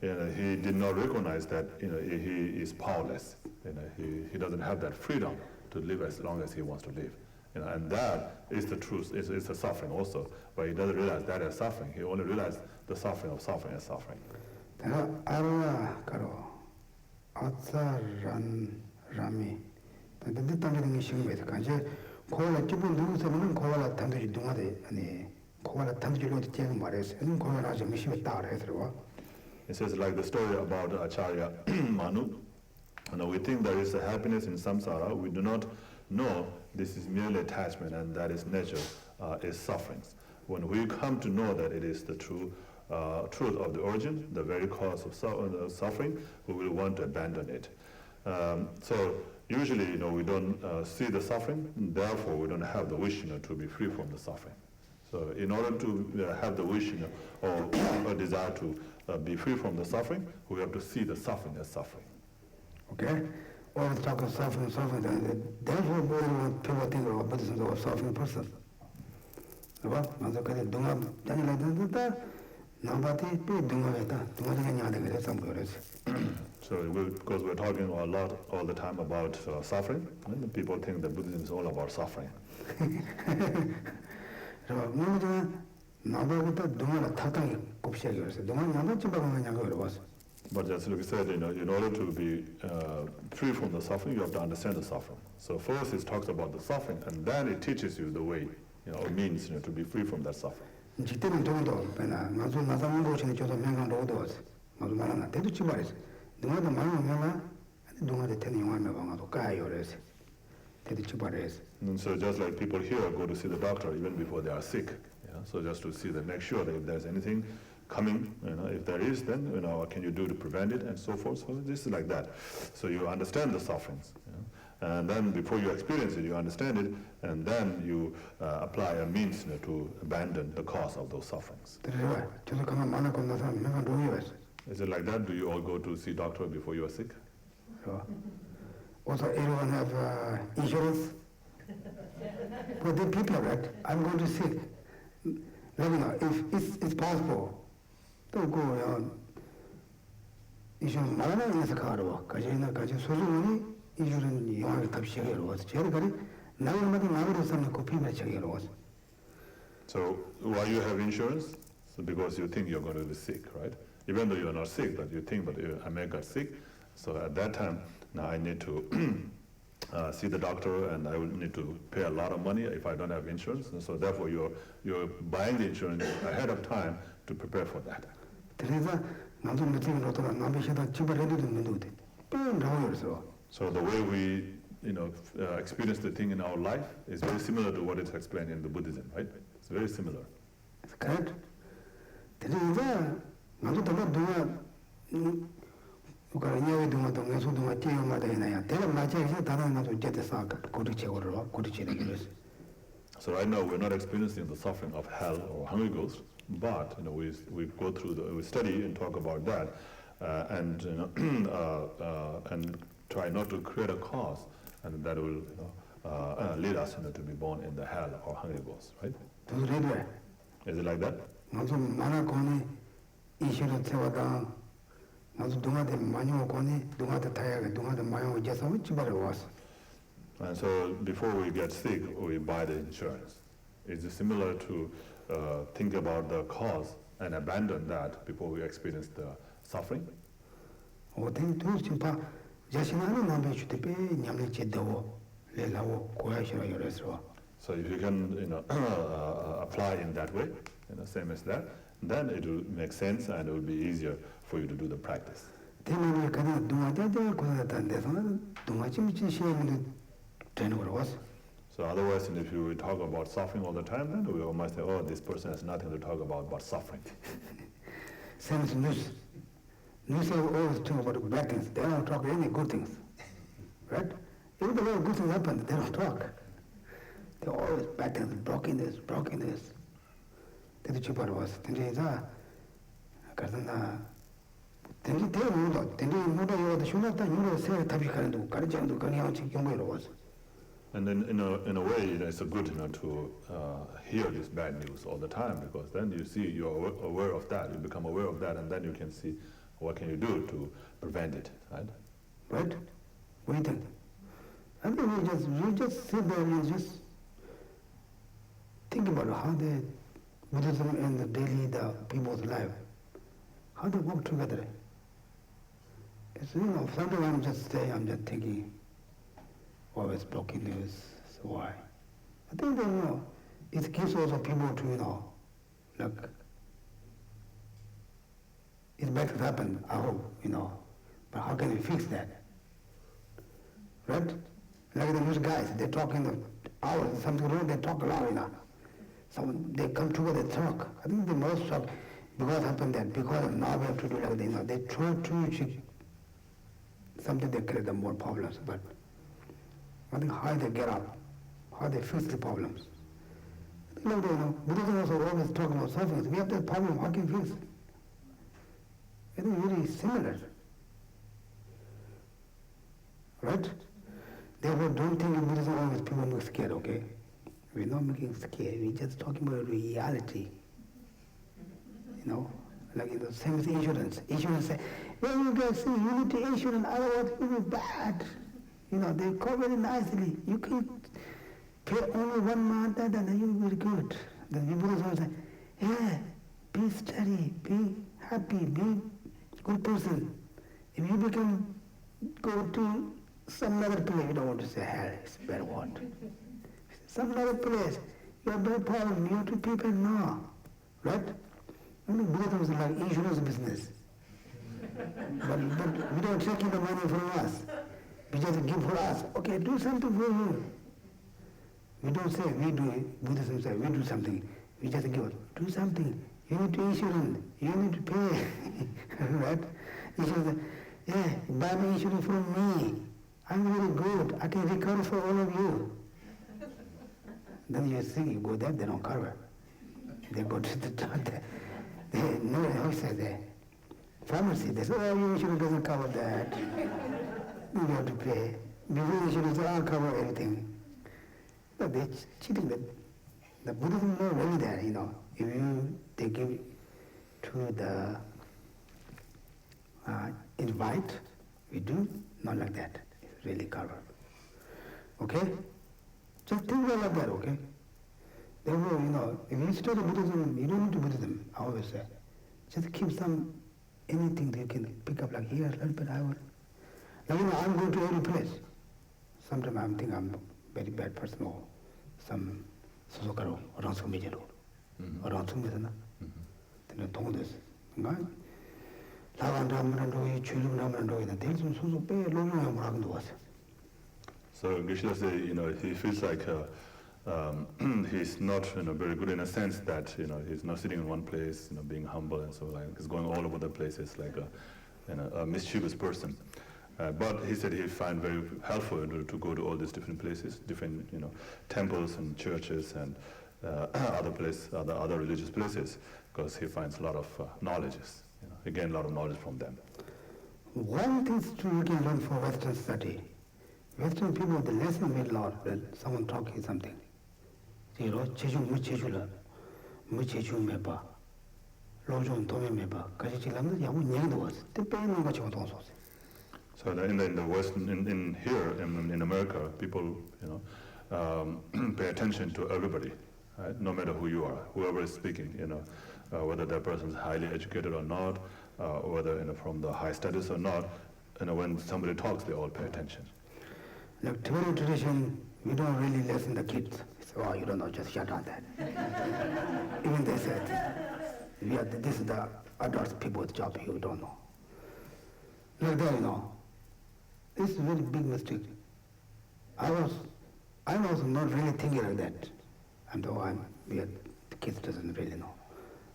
Speaker 5: he did not recognize that he is powerless. He doesn't have that freedom to live as long as he wants to live. And that is the truth, it's the suffering also. But he doesn't realize that as suffering. He only realizes the suffering of suffering as suffering.
Speaker 2: Rami, the Tamil Shingway, Kanje, Kola Tibu Lusaman, Kola Tandu Dumade, and Kola Tandu Tiang Mares, and Kola Raja Mishitar.
Speaker 5: It says like the story about Acharya Manu. We think there is a happiness in samsara. We do not know this is merely attachment, and that is nature is sufferings. When we come to know that it is the true truth of the origin, the very cause of suffering, we will want to abandon it. So usually, we don't see the suffering, therefore we don't have the wish, to be free from the suffering. So in order to have the wish, or a desire to be free from the suffering, we have to see the suffering as suffering.
Speaker 2: Okay? All the talk of suffering, therefore people think about Buddhism as a suffering person.
Speaker 5: So because we're talking a lot all the time about suffering, and people think that Buddhism is all about suffering. But as Luke said, in order to be free from the suffering, you have to understand the suffering. So first it talks about the suffering, and then it teaches you the way, it means to be free from that suffering. And so just like people here go to see the doctor even before they are sick, so just to see that, make sure that if there's anything coming, if there is, then what can you do to prevent it and so forth. So this is like that. So you understand the sufferings, and then before you experience it, you understand it, and then you apply a means to abandon the cause of those sufferings. Is it like that? Do you all go to see doctor before you are sick?
Speaker 2: Also, everyone have insurance. For the people, right? I'm going to sick. Let me know if it's possible. Don't go around 이주는 말하는 인사 가로 가지나 가지 소중히 이주는 영화를 답시게로 와서 제가 그래 나무마다 나무를 삼는 코피나 책으로 와서.
Speaker 5: So why you have insurance? So because you think you're going to be sick, right? Even though you're not sick, but you think, but I may get sick. So at that time, now I need to see the doctor, and I will need to pay a lot of money if I don't have insurance. And so therefore, you're buying the insurance ahead of time to prepare for that. So the way we, experience the thing in our life is very similar to what is explained in the Buddhism, right? It's very similar.
Speaker 2: Correct.
Speaker 5: So right now we're not experiencing the suffering of hell or hungry ghosts, but we go through we study and talk about that, and try not to create a cause, and that will lead us to be born in the hell or hungry ghosts, right? Is it like that? And so before we get sick, we buy the insurance. Is it similar to think about the cause and abandon that before we experience the suffering? So if you can apply in that way, same as that, then it will make sense and it will be easier for you to do the practice. So otherwise, if you talk about suffering all the time, then we might say, oh, this person has nothing to talk about but suffering.
Speaker 2: Same as news. News always talk about bad things. They don't talk any good things. Right? Even though good things happen, they don't talk. They're always bad things, brokenness. That's what was.
Speaker 5: And then in a way, it's good to hear this bad news all the time, because then you see you're aware of that, you become aware of that, and then you can see what can you do to prevent it, right?
Speaker 2: Right? What do you think? I think we just sit there and just think about how the Buddhism and the people's life, how they work together. It's, sometimes I'm just thinking, always blocking news, so why? I think that, it gives also people to, it's better to happen, I hope, but how can we fix that? Right? Like the news guys, they talk in the hours, something wrong, they talk a lot, So they come together, they talk. I think the most of, because happened that, because now we have to do like that, they try to something they create more problems, but I think how they get up, how they fix the problems. I think Buddhism also always talk about suffering. We have that problem, how can we fix it? I think really similar. Right? Therefore, don't think in Buddhism always people make scared, okay? We're not making scared, we're just talking about reality. Like in the same as insurance. Insurance say, well, you guys see, you need to insurance, otherwise it will be bad. They cover it nicely. You can pay only 1 month and then you will be good. Then the Buddhism say, yeah, be steady, be happy, be good person. If you go to some other place, you don't want to say hell, it's a bad word. Some other place, you have no problem, you have to people know, right? Buddhism is like insurance business. but we don't take the money from us. We just give for us. Okay, do something for you. We don't say we do it. Buddhism says we do something. We just give it. Do something. You need to insurance. You need to pay. Right? Insurance. Yeah, buy me insurance from me. I'm very good. I can recover for all of you. Then you think you go there, they don't cover. They go to the doctor. How say that? Pharmacy, they say, oh, your insurance doesn't cover that. You have to pay. Before insurance, I'll cover everything. But they're cheating. The Buddhism is not really there, If they give to the invite, we do, not like that. It's really covered. Okay? Just think about like that, okay? Therefore, if you study Buddhism, you don't need to Buddhism, I always say. Just keep anything that you can pick up, like here, a little bit, I will. Like, I'm going to every place. Sometimes I think I'm a very bad person, or some Sosokaro, or Ransumijero, or Ransumijana. Then I told this.
Speaker 5: So Geshe says, he feels like he's not very good in a sense that he's not sitting in one place, being humble and so like he's going all over the places like a mischievous person. But he said he find very helpful to go to all these different places, different temples and churches and other religious places, because he finds a lot of knowledges. He gains a lot of knowledge from them.
Speaker 2: One thing you can learn from Western study. Western people, they listen very loud when someone talking something.
Speaker 5: So in the Western, in here in America, people pay attention to everybody, right? No matter who you are, whoever is speaking, whether that person is highly educated or not, whether from the high status or not, when somebody talks, they all pay attention.
Speaker 2: Like Tibetan tradition, we don't really listen to kids. So, you don't know, just shut on that. Even they said, this is the adult people's job, you don't know. Like that, this is a very big mistake. I was not really thinking like that. And though the kids doesn't really know.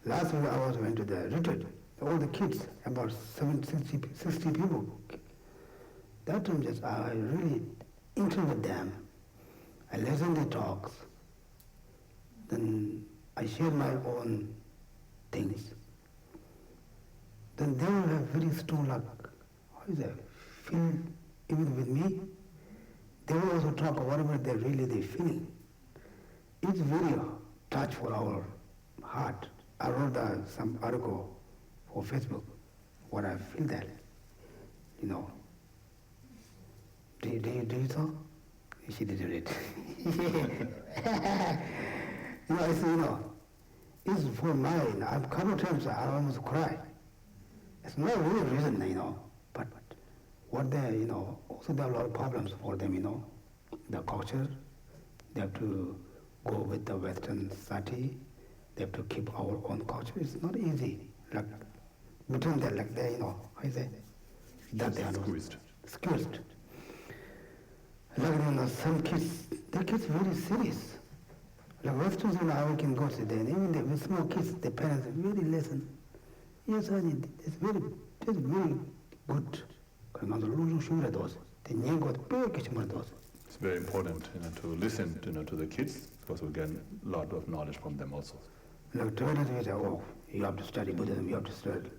Speaker 2: Last week I went to the retreat. All the kids, about 60 people. That time I really interacted with them. I listened to the talks. Then I shared my own things. Then they will have very strong feel even with me. They will also talk about whatever they feel. It's very touch for our heart. I wrote some article for Facebook, what I feel that, Do you saw? She did it. I said, it's for mine. A couple of times I almost cry. It's not really reason, but what they, also there are a lot of problems for them, the culture. They have to go with the Western society. They have to keep our own culture. It's not easy. Like, between them, like they, how you say? That they are squeezed. Like, some kids, the kids very serious. Like Westerns, I can go to them. Even the small kids, the parents really listen. Yes, it's very good.
Speaker 5: It's very important, to listen, to the kids, because we get a lot of knowledge from them also.
Speaker 2: Like you have to study Buddhism, you have to study,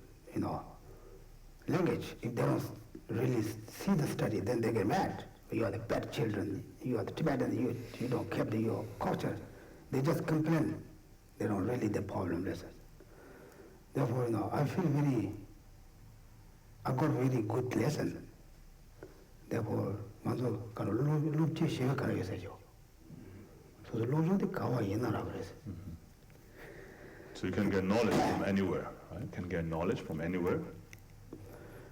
Speaker 2: language. If they don't really see the study, then they get mad. You are the bad children, you are the Tibetan, you don't keep your culture. They just complain. They don't really the problem listen. Therefore, I feel I got very good lesson. Therefore, so
Speaker 5: you can get knowledge from anywhere, right? You can get knowledge from anywhere.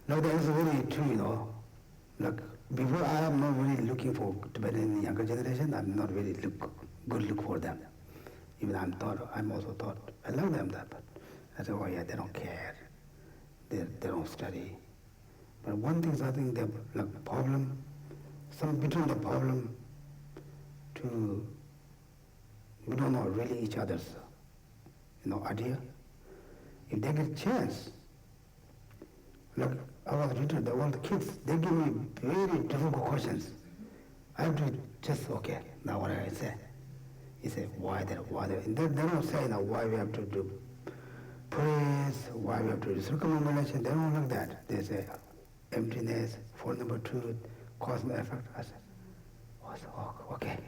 Speaker 2: Now that is very true, Like before, I am not really looking for Tibetan younger generation. I'm not really good look for them. Even I'm also thought I love them that, but I said, they don't care. They don't study. But one thing is, I think the problem, between the problem to we don't know really each other's idea. If they get a chance, like I was reading all the kids, they give me very difficult questions. I have to just now what I say. He said, why they don't say why we have to do praise, why we have to do circumambulation. They don't like that. They say emptiness, Four Noble Truth, cause and effect. I said, okay.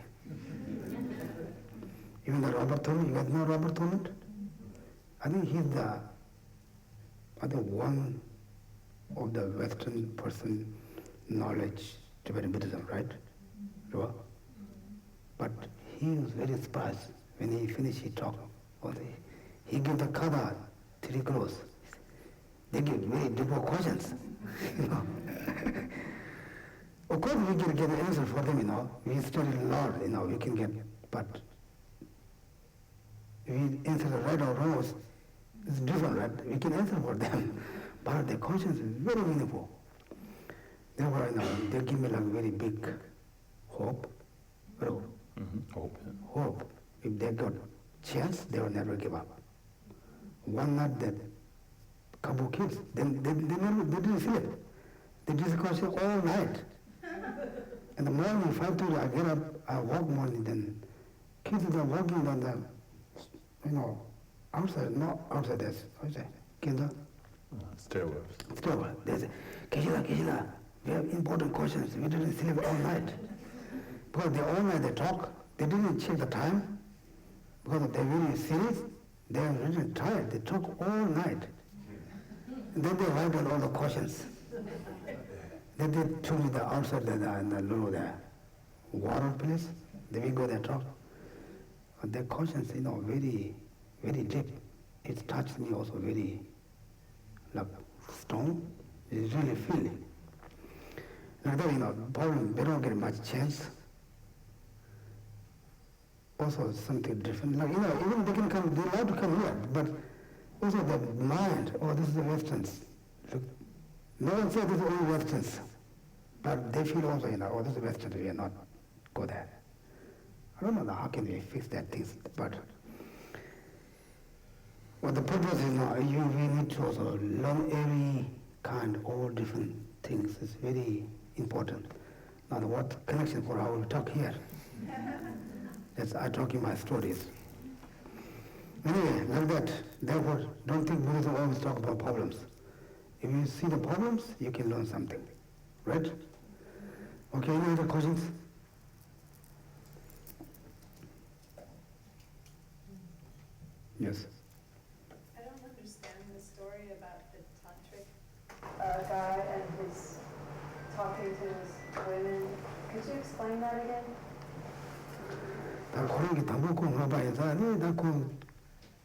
Speaker 2: Even the Robert Thomas, you guys know Robert Thomas? I think he's one of the Western person knowledge Tibetan Buddhism, right? But he was very surprised when he finished his talk. He gave the kada 3 crores. They give very deep questions, you know. Of course we can get an answer for them, you know. We study a lot, you know, we can get, but we answer right or wrong, it's different, right? We can answer for them, but the conscience is very meaningful. Therefore, you know, they give me like very big hope.
Speaker 5: Hope. Yeah.
Speaker 2: Hope. If they got chance, they will never give up. One night that couple kids, they didn't sleep. They just conscious all night. In the morning, 5:30, I get up, I walk morning, then kids are walking on the, you know, outside, not outside, that's, what is that, kinder?
Speaker 5: Stairwells.
Speaker 2: Stairwell. They say, Geshe, we have important questions, we didn't sleep all night. Because they all night they talk, they didn't check the time, because they're really serious, they're really tired, they talk all night. And then they write down all the questions. Then they took me the outside the little water place. Then we go there talk. And their conscience, you know, very, very deep. It touched me also very like stone. It's really feeling. Like that, you know, problem, they don't get much chance. Also something different. Like, you know, even they can come, they like to come here, but also the mind, this is the Westerns. Look, no one says this is only Westerns. But they feel also, you know, this is Westerns, we are not go there. I don't know how can we fix that things, but the purpose is now, we need to also learn every kind, all different things. It's very important. Now what connection for how we talk here? That's I talk in my stories. Anyway, like that, therefore, don't think Buddhism always talk about problems. If you see the problems, you can learn something, right? Okay, any other questions? Yes.
Speaker 3: I don't understand the story about the tantric guy and his talking to his women. Could you explain that again?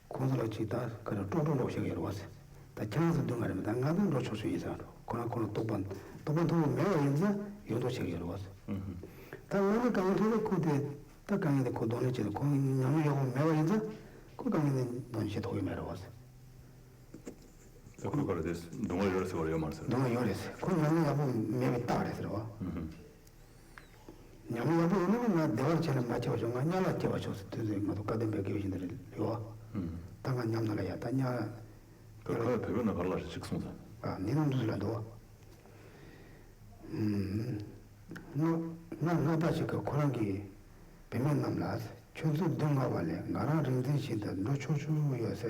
Speaker 2: 콘솔라치다 그런 쪼쪼로 오시게 왔어. 다 장에서 동아리면 당가는 로초수 이상. 코나 또번 매워 인자 요도 책이 왔어. 다 오늘 강의를 코데 다 강의를 코도는 지도 공연을 요거 매워 인자 그 강의는 돈시 도이 매워 왔어.
Speaker 5: 그거를 됐어. 동아리 열어서 그래요, 말씀.
Speaker 2: 동아리 열었어. 그 양이 가면 매워 따라서. 양이 가면 나 대화 전에 맞춰 줘. 냐라 제가 줬어. 되게 뭐 가든 배교신들 요. 당한 냠나라야. 다냐
Speaker 5: 그거 배우는 걸라서 직송사.
Speaker 2: 니는 누구라도 나 다시 그 고랑기 배면 남라서 초수 등가발래 나라 rinzin신다 노초초여서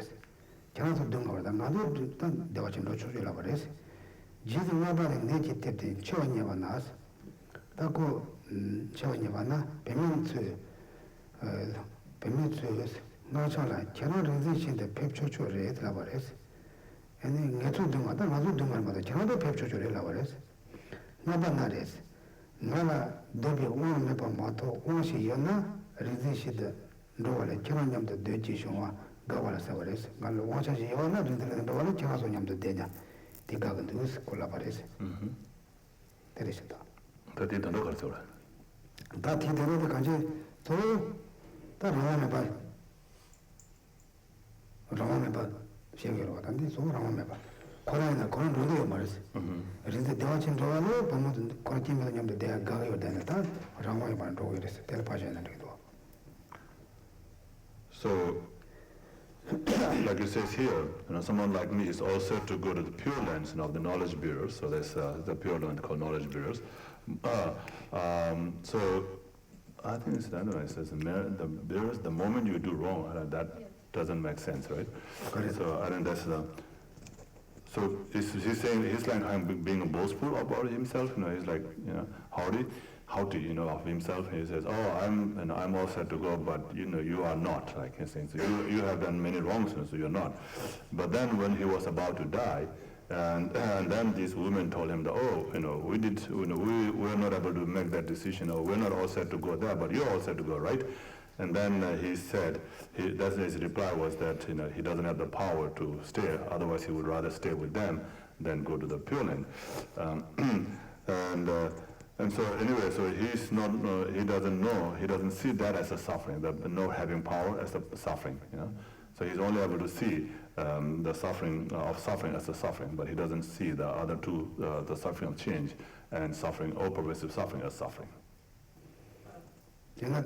Speaker 2: 저한테 등가발다 나도 일단 내가 지금 노초초라 그래서 지금 나발에 내지 때때 처원이와 나서 tako chawanyavana pemitsu ngachala chana rinzishin de pepchocho re labares ene ngetu dungada ngazu dungarmada chana de pepchocho re labares ngabanares ngala dobe mepa mato onshi yana rinzishin de ndowale chana nyamda deji shungwa gawala sabares ngala onshi yana rinzishin de ndowale chana so nyamda denya digagandu kolabares tereshita
Speaker 5: 다들 단어 가르쳐라.
Speaker 2: 다 티데로 간지 또 라마메 바 시행으로 왔는데 소 라마메 바 코라이나 그런 로드에 말했어. 그래서 대화친 좋아하는 방문 코라팀에서 냠도 대학 가요 되는다. 라마메 바 로고 이랬어. 텔파제는 그래도.
Speaker 5: So like it says here, someone like me is all set to go to the Pure Lands, of the knowledge bureaus. So there's the Pure Land called knowledge bureaus. So I think it's standardized as the moment you do wrong, that doesn't make sense, right?
Speaker 2: Correct.
Speaker 5: So I think that's so he's saying he's like I'm being boastful about himself. He's like haughty, of himself. He says, "Oh, I'm all set to go, but you are not." Like he's saying, so you have done many wrongs, so you're not. But then when he was about to die, And then these women told him that, oh, we were not able to make that decision, or we're not all set to go there, but you're all set to go, right? And then he said, that's his reply was that he doesn't have the power to stay, otherwise he would rather stay with them than go to the Pure Land. And so anyway, so he's not, he doesn't see that as a suffering, the no having power as a suffering, So he's only able to see the suffering of suffering as a suffering, but he doesn't see the other two, the suffering of change and suffering, or pervasive suffering as suffering.
Speaker 2: Yeah.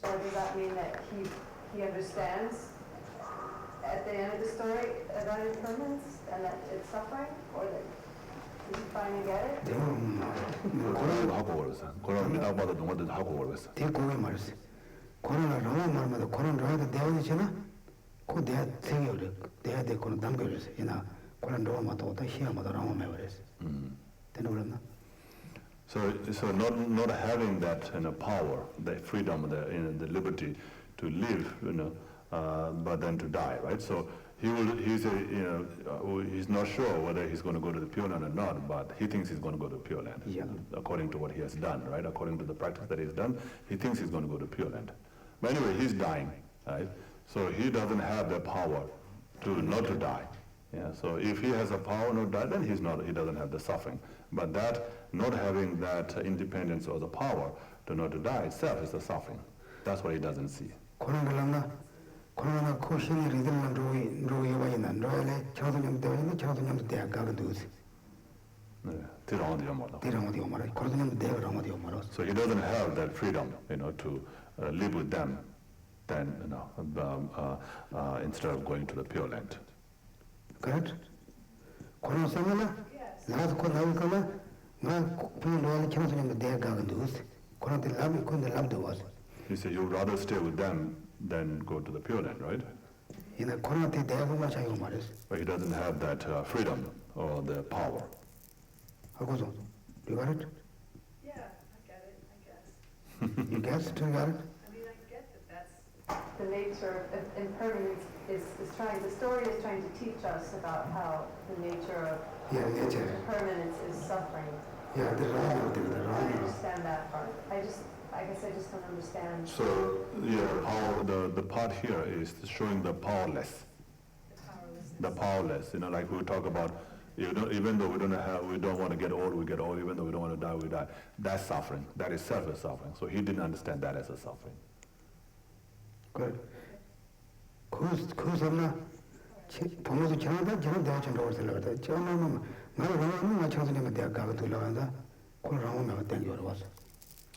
Speaker 3: So does that mean that he understands at the end of the story about impermanence and that it's suffering, or that did he finally get it?
Speaker 5: So not having that power, the freedom, the liberty to live, but then to die, right? So he's not sure whether he's going to go to the Pure Land or not, but he thinks he's going to go to the Pure Land, according to what he has done, right? According to the practice that he's done, he thinks he's going to go to Pure Land. But anyway, he's dying, right? So he doesn't have the power to not to die. Yeah. So if he has a power not to die, then he doesn't have the suffering. But that not having that independence or the power to not to die itself is the suffering. That's what he doesn't see. So he doesn't have that freedom, to live with them, then instead of going to the Pure Land.
Speaker 2: Correct?
Speaker 5: You say you'd rather stay with them than go to the Pure Land, right? But he doesn't have that freedom or the power.
Speaker 2: You got it?
Speaker 3: Yeah, I get it, I guess.
Speaker 2: You guess? Do you got it?
Speaker 3: I mean, I get that that's the nature of impermanence the story is trying to teach us about how the nature of impermanence is suffering.
Speaker 2: Yeah,
Speaker 3: I understand that part. I guess I just don't understand.
Speaker 5: So, the part here is showing the powerless. The powerless, like we talk about, even though we don't want to get old, we get old. Even though we don't want to die, we die. That's suffering. That itself is suffering. So he didn't understand that as a suffering.
Speaker 2: Good.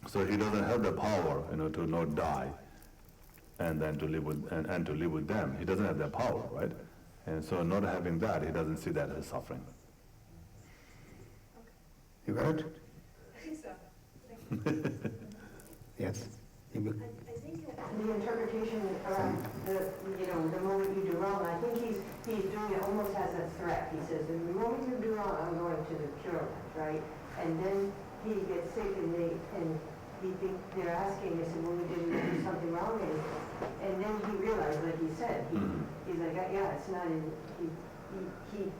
Speaker 5: So he doesn't have the power, to not die, and then to live with and to live with them. He doesn't have that power, right? And so not having that, he doesn't see that as suffering.
Speaker 2: You got it?
Speaker 3: I think so.
Speaker 2: Yes.
Speaker 7: I think the interpretation around the moment you do wrong, I think he's doing it almost as a threat. He says, the moment you do wrong, I'm going to the Pure Land, right? And then he gets sick and they're asking, they said, well, we didn't do something wrong. And then he realized, like he said, he's like, yeah, it's not in, he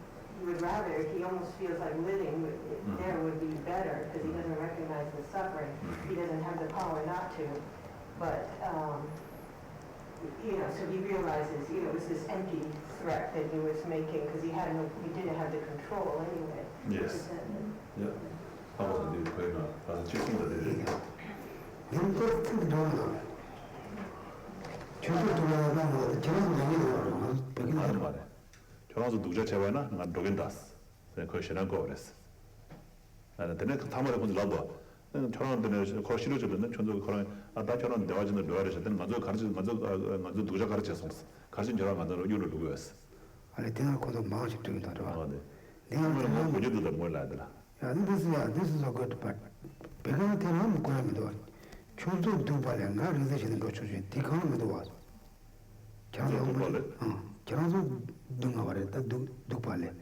Speaker 7: would rather, he almost feels like living there would be better because he doesn't recognize the suffering. He doesn't have the power not to. But, so he realizes, it was this empty threat that he was making because he didn't have the control anyway.
Speaker 5: Yes. Yeah. How was the equation? Checking the data. 저랑서 누구자 제발나 난 도겐다스. 그 시간 거 그랬어. 나는 근데 타마를 본줄 알고. 저랑 근데 거 싫어지는데 전도 그런 나 저런 대화진을 놓아르셨던 먼저 먼저 누구자 가르쳤어. 가르친 저랑 만나러 이유를 누구였어.
Speaker 2: 아니 내가 거기서 마음이 들다 봐.
Speaker 5: 내가 뭐 본인도 몰라더라.
Speaker 2: Yeah, this is a good part. Because they are going to choose to do Balanga, realization go choosing. Take on with the was. Chanzo Dungavareta, Dupale.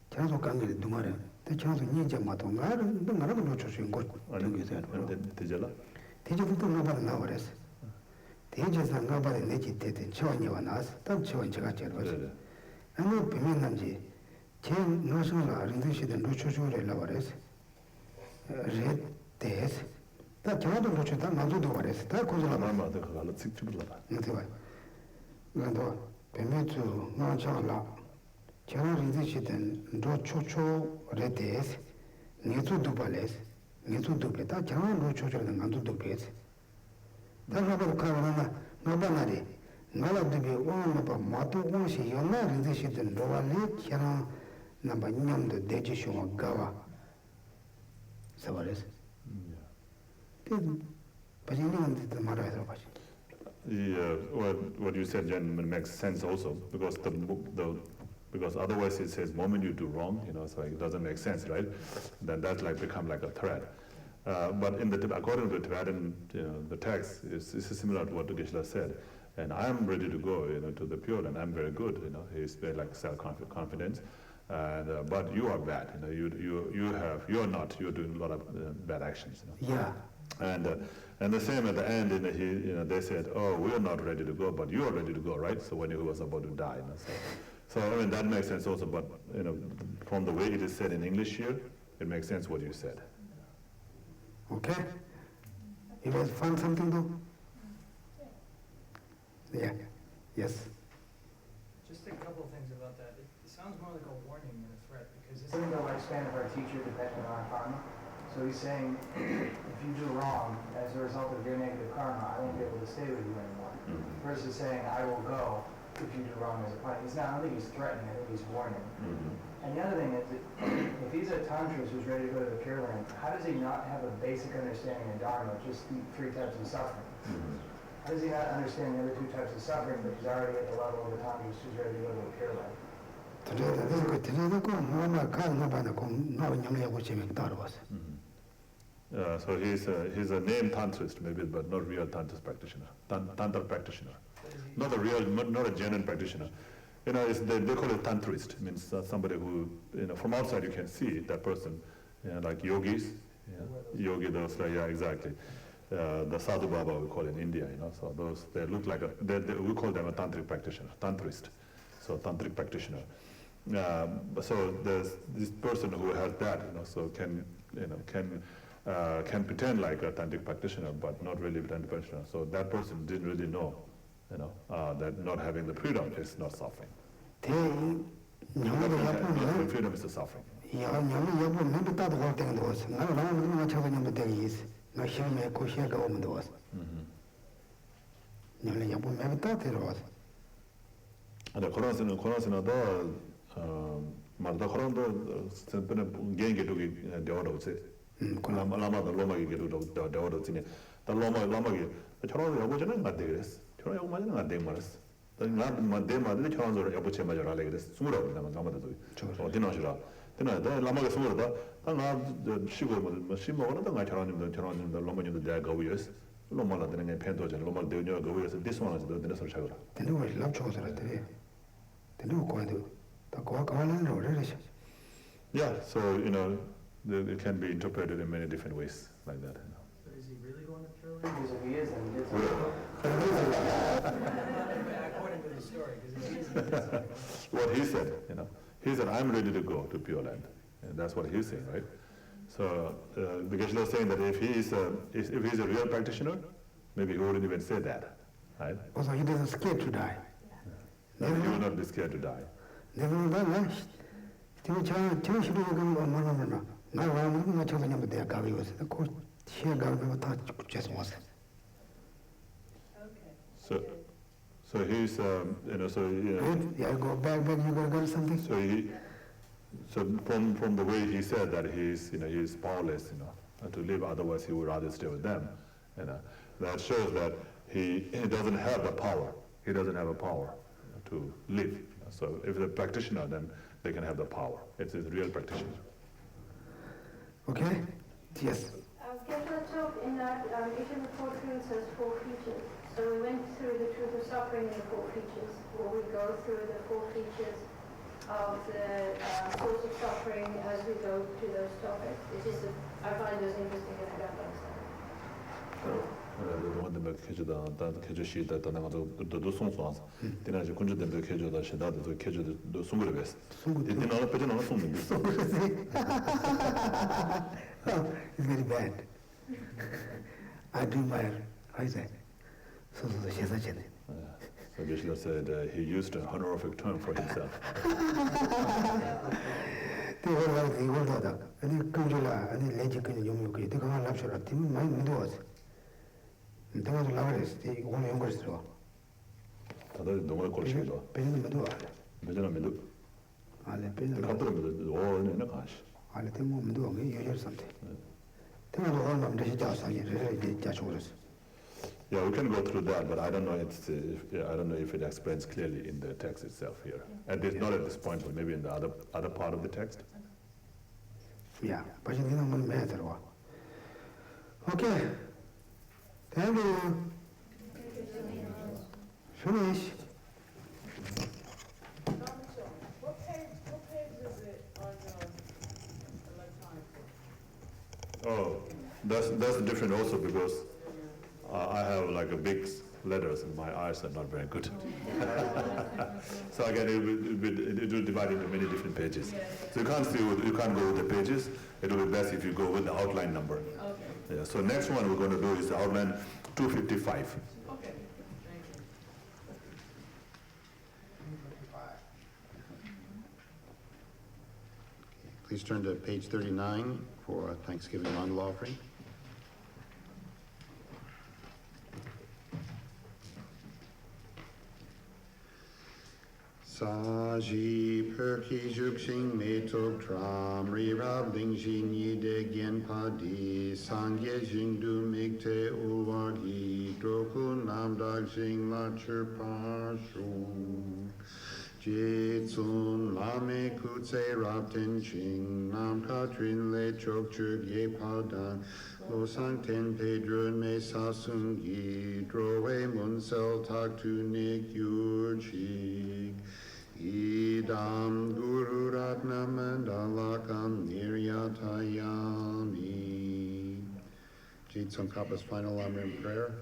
Speaker 2: Chanzo Kangi Dumare. The chance of Ninja Matonga, the Marabu choosing good.
Speaker 5: Tijala?
Speaker 2: Tijala don't know about nowadays. Tejas and nobody native showing you an ass, don't show in Chagacha. And no Pimenanji, Chen National Rendition Lucho Lavares, Red Days, that Jordan Luchata Mazudores, that was a
Speaker 5: Lama the Khalo
Speaker 2: Gando, Pemetu, Nanchala, Chana Rendition, Rochocho, Red Days, Nitu Dupales, Nitu Dupeta, Chana Lucho and Nantu Dupes. That Rabbi Karana, Nobanari. Nala to be one about Mato Onshi, you're not in this shit and Rovali, Chana, Nabanyam, the Dejishon of Gawa. So what is? But you know the Mara.
Speaker 5: What you said, gentlemen, makes sense also because because otherwise it says moment you do wrong, so it doesn't make sense, right? Then that become like a threat. But according to the Tibetan, the text is similar to what Geshe said. And I'm ready to go, to the Pure, and I'm very good, He's very like self-confidence. And but you are bad, you're not. You're doing a lot of bad actions.
Speaker 2: Yeah.
Speaker 5: And the same at the end, they said, oh, we're not ready to go, but you are ready to go, right? So when he was about to die, so I mean that makes sense also. But from the way it is said in English here, it makes sense what you said.
Speaker 2: Okay. You guys found something though? Yeah. Yes.
Speaker 8: Just a couple of things about that. It sounds more like a warning than a threat, because isn't the lifespan of our teacher dependent on our karma? So he's saying, if you do wrong as a result of your negative karma, I won't be able to stay with you anymore. Mm-hmm. Versus saying, I will go if you do wrong as a punishment. I don't think he's threatening, I think he's warning. Mm-hmm. And the other thing is, that if he's a tantrist who's ready to go to the Pure Land, how does he not have a basic understanding of Dharma, just the 3 types of suffering? Mm-hmm. How does he not understand the other 2 types of suffering, but he's already at the level of the tantrist who's ready to go to the Pure Land?
Speaker 5: So he's a named tantrist maybe, but not real tantrist practitioner, tantra practitioner, not a genuine practitioner. They call it tantrist. Means somebody who from outside you can see that person, like yogis, yogi those exactly. The sadhu baba we call in India, so those they look like we call them a tantric practitioner, tantrist, so tantric practitioner. So there's this person who has that, so can pretend like a tantric practitioner, but not really a tantric practitioner. So that person didn't really know, that not having the freedom is not suffering. Freedom is the suffering. And Marta Khorondo sempre genge to deodo se lama the loma ge to deodo tine the lama ge choro yobo jana ngadegres choro yobo ma ngademaras the not madema the choro yobo chema jara legres sumuro na lama da so dino jara dino the lama ge sumuro da na shigo mo shimo na da choro nim the loma nim da go yes loma la de ne pento jana loma de nyo go yes this one is the so chagara
Speaker 2: the no love chosara the no ko do.
Speaker 5: Yeah, so it can be interpreted in many different ways like that.
Speaker 8: So is he really going to Pure Land? Because if he is, then he did according to the story, because if he is, he did something.
Speaker 5: What he said, he said, I'm ready to go to Pure Land, and that's what he's saying, right? So the Geshe is saying that if he's a real practitioner, maybe he wouldn't even say that, right?
Speaker 2: Also, he doesn't scared to die.
Speaker 5: No, he will not be scared to die.
Speaker 2: Never mind. Still, just was.
Speaker 5: So he's,
Speaker 2: Yeah, go back, you gonna go to something?
Speaker 5: So from the way he said that he's powerless, to live, otherwise he would rather stay with them, that shows that he doesn't have the power. He doesn't have a power to live. So if the practitioner, then they can have the power. It's a real practitioner.
Speaker 2: Okay? Yes.
Speaker 6: Geshe talked in that each of the 4 truths has 4 features. So we went through the truth of suffering in the 4 features. Will we go through the 4 features of the source of suffering as we go to those topics? I find those interesting and I don't understand.
Speaker 5: The one that 캐주다 다 캐주시다 다 나가서 도 송송아서 내가 이제 군주들도 캐주다 시다도 캐주도 송그려 봤어 이때 나는 빼지 나는 송는데
Speaker 2: It's very bad. I do my, how is that? So Geshe Tsulga.
Speaker 5: So Geshe said he used a honorific term for himself.
Speaker 2: They were like the old dog. And they come to la, and they legend can you make it. They come on lapshot at him, my windows. And they want to love us, they want younger straw.
Speaker 5: 다들 농을 걸으시기도.
Speaker 2: Penny Medu.
Speaker 5: 매전에 매도.
Speaker 2: I'll pay the
Speaker 5: 갑자기 매도 오는 가시.
Speaker 2: I'll tell them do you hear something. They want to hold them, they just say, they just orders.
Speaker 5: Yeah, we can go through that, but I don't know. I don't know if it explains clearly in the text itself here. Not at this point, but maybe in the other part of the text.
Speaker 2: Yeah, but you know what matter. Okay. Thank you. Finish.
Speaker 9: What page is it on electronic?
Speaker 5: Oh, that's different also because I have like a big letters and my eyes are not very good. So again, it will divide into many different pages. So you can't go with the pages. It will be best if you go with the outline number.
Speaker 9: Okay.
Speaker 5: Yeah. So next one we're going to do is the outline 255.
Speaker 9: Okay.
Speaker 1: Please turn to page 39 for Thanksgiving bundle offering. Saji perki juxing metok tram ri rab ling jing yi de gen padi san ye jing du mikte uwar yi droku nam dag jing la chur pa shu jitsun lame kutse rab ten ching nam katrin le chok chuk ye padan lo sang ten pedrun me sasung yi drowe mun sel tak tu nik yur chik Idam Guru Ratna Mandalakam Niryatayami. Tsongkhapa's final Lamrim prayer.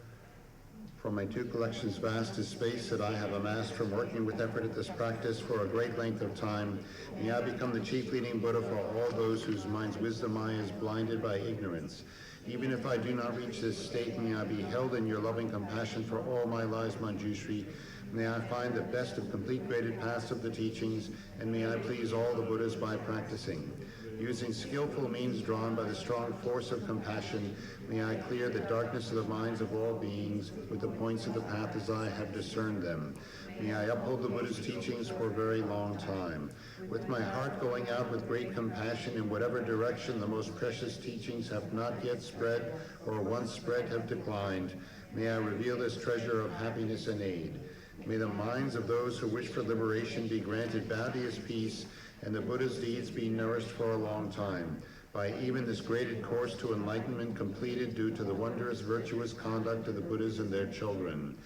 Speaker 1: From my two collections vast as space that I have amassed from working with effort at this practice for a great length of time, may I become the chief leading Buddha for all those whose mind's wisdom eye is blinded by ignorance. Even if I do not reach this state, may I be held in your loving compassion for all my lives, Manjushri. May I find the best of complete graded paths of the teachings, and may I please all the Buddhas by practicing. Using skillful means drawn by the strong force of compassion, may I clear the darkness of the minds of all beings with the points of the path as I have discerned them. May I uphold the Buddha's teachings for a very long time. With my heart going out with great compassion in whatever direction the most precious teachings have not yet spread or once spread have declined, may I reveal this treasure of happiness and aid. May the minds of those who wish for liberation be granted bounteous peace, and the Buddha's deeds be nourished for a long time, by even this graded course to enlightenment completed due to the wondrous virtuous conduct of the Buddhas and their children.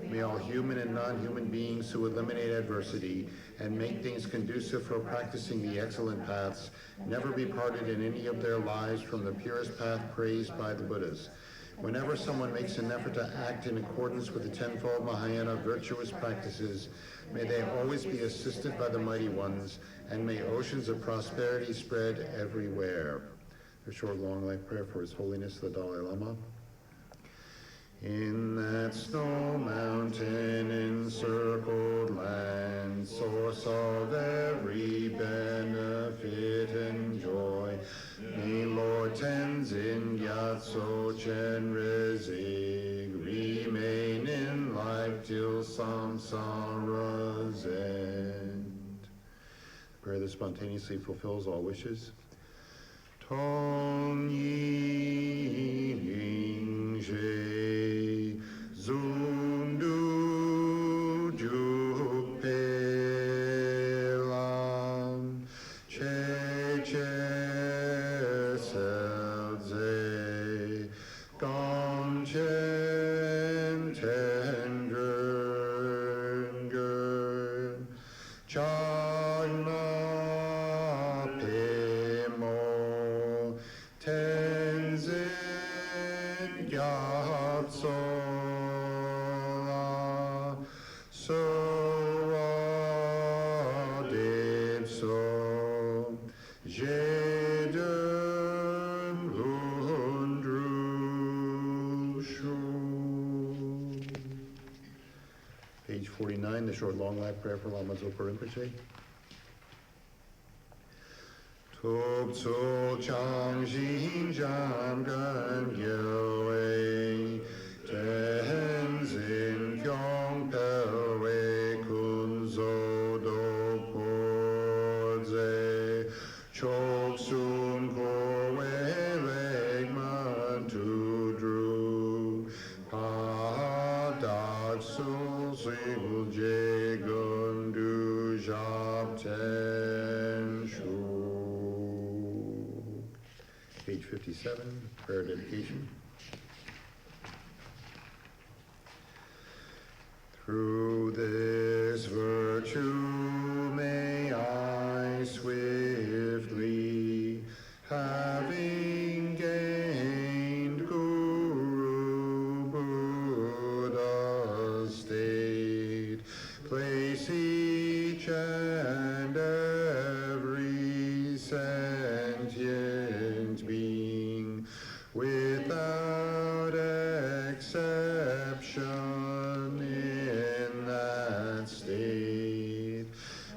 Speaker 1: May all human and non-human beings who eliminate adversity and make things conducive for practicing the excellent paths never be parted in any of their lives from the purest path praised by the Buddhas. Whenever someone makes an effort to act in accordance with the tenfold Mahayana virtuous practices, may they always be assisted by the mighty ones, and may oceans of prosperity spread everywhere. A short, long life prayer for His Holiness the Dalai Lama. In that snow mountain encircled land, source of every benefit and joy, may Lord Tenzin Gyatso Chen Rezig remain in life till samsara's end. The prayer that spontaneously fulfills all wishes. Tong yi ling she zundu juk pe lam che che sel ze gong chen ten gern gern chang na pe mo Tenzin 49, the short long life prayer for Lama Zopa Rinpoche. Tub tsul chang xin jam gan gyue, ten zin kyong pel wei kun zo do podze, chok sun ko wei leg man tu dru, pa dak sul sul je gun du jab ten shu. Page 57, prayer dedication. Through this virtue may I swiftly, having gained Guru Buddha's state, place each and every sentient being without exception in that state.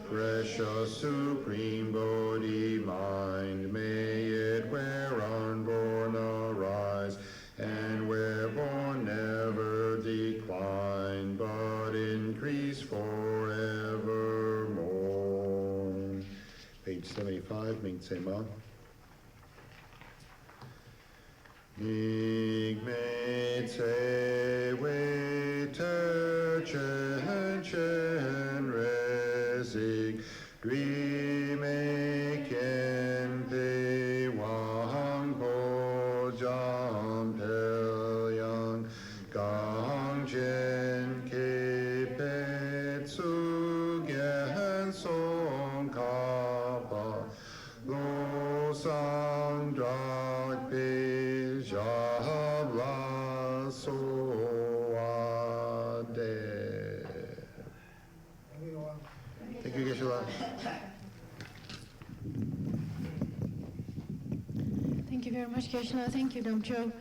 Speaker 1: Precious Supreme Bodhi mind, may it where unborn arise, and where born never decline, but increase forevermore. Page 75, Ming Tse Ma. Nig me tse wei te chen chen resig, dui me ken pe wang po jam pel yang, gang chen ke pe tsu gen Tsongkhapa, lo sang drak pe jab la so ade. Thank you, Geshe.
Speaker 10: Thank you very much, Geshe. Thank you, Domcho.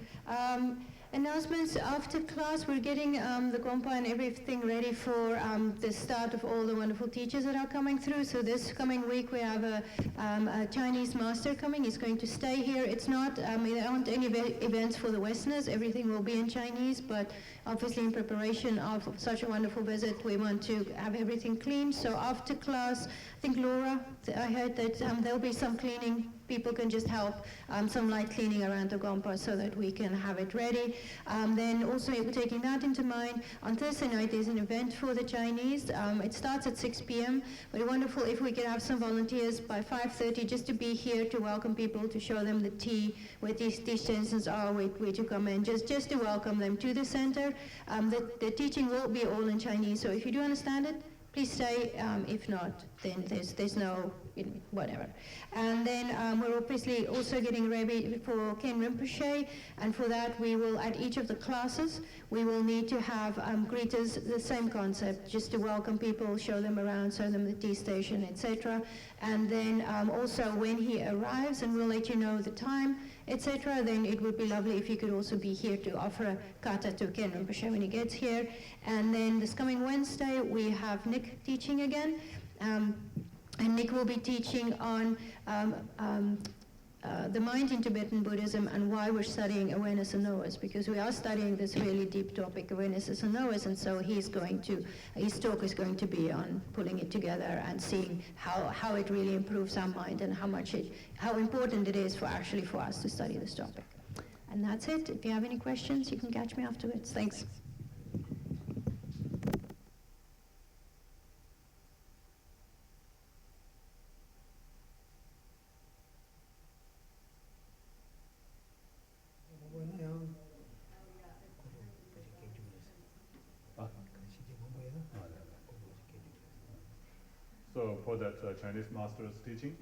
Speaker 10: Announcements after class. We're getting the Gompa and everything ready for the start of all the wonderful teachers that are coming through. So this coming week we have a Chinese master coming. He's going to stay here. It's not, there aren't any events for the Westerners. Everything will be in Chinese, but obviously in preparation of such a wonderful visit, we want to have everything clean. So after class, I think Laura, I heard that there'll be some cleaning. People can just help, some light cleaning around the Gompa so that we can have it ready. Then also taking that into mind, on Thursday night there's an event for the Chinese. It starts at 6 p.m. But wonderful if we could have some volunteers by 5:30 just to be here to welcome people, to show them the tea, where these utensils are, where to come in, just to welcome them to the center. The teaching will be all in Chinese, so if you do understand it, please stay. If not, then there's no, whatever. And then we're obviously also getting ready for Ken Rinpoche, and for that we will, at each of the classes, we will need to have greeters, the same concept, just to welcome people, show them around, show them the tea station, etc. And then also when he arrives, and we'll let you know the time, etc., then it would be lovely if you could also be here to offer a kata to Ken Rinpoche when he gets here. And then this coming Wednesday, we have Nick teaching again. And Nick will be teaching on the mind in Tibetan Buddhism and why we're studying awareness and knowers, because we are studying this really deep topic, awarenesses and knowers, and so his talk is going to be on pulling it together and seeing how it really improves our mind and how important it is for us to study this topic. And that's it. If you have any questions, you can catch me afterwards. Thanks.
Speaker 5: So for that Chinese master's teaching,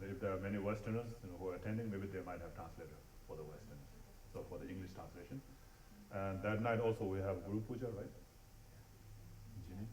Speaker 5: if there are many Westerners who are attending, maybe they might have translator for the Westerners, so for the English translation. And that night also we have Guru Puja, right? Ginny?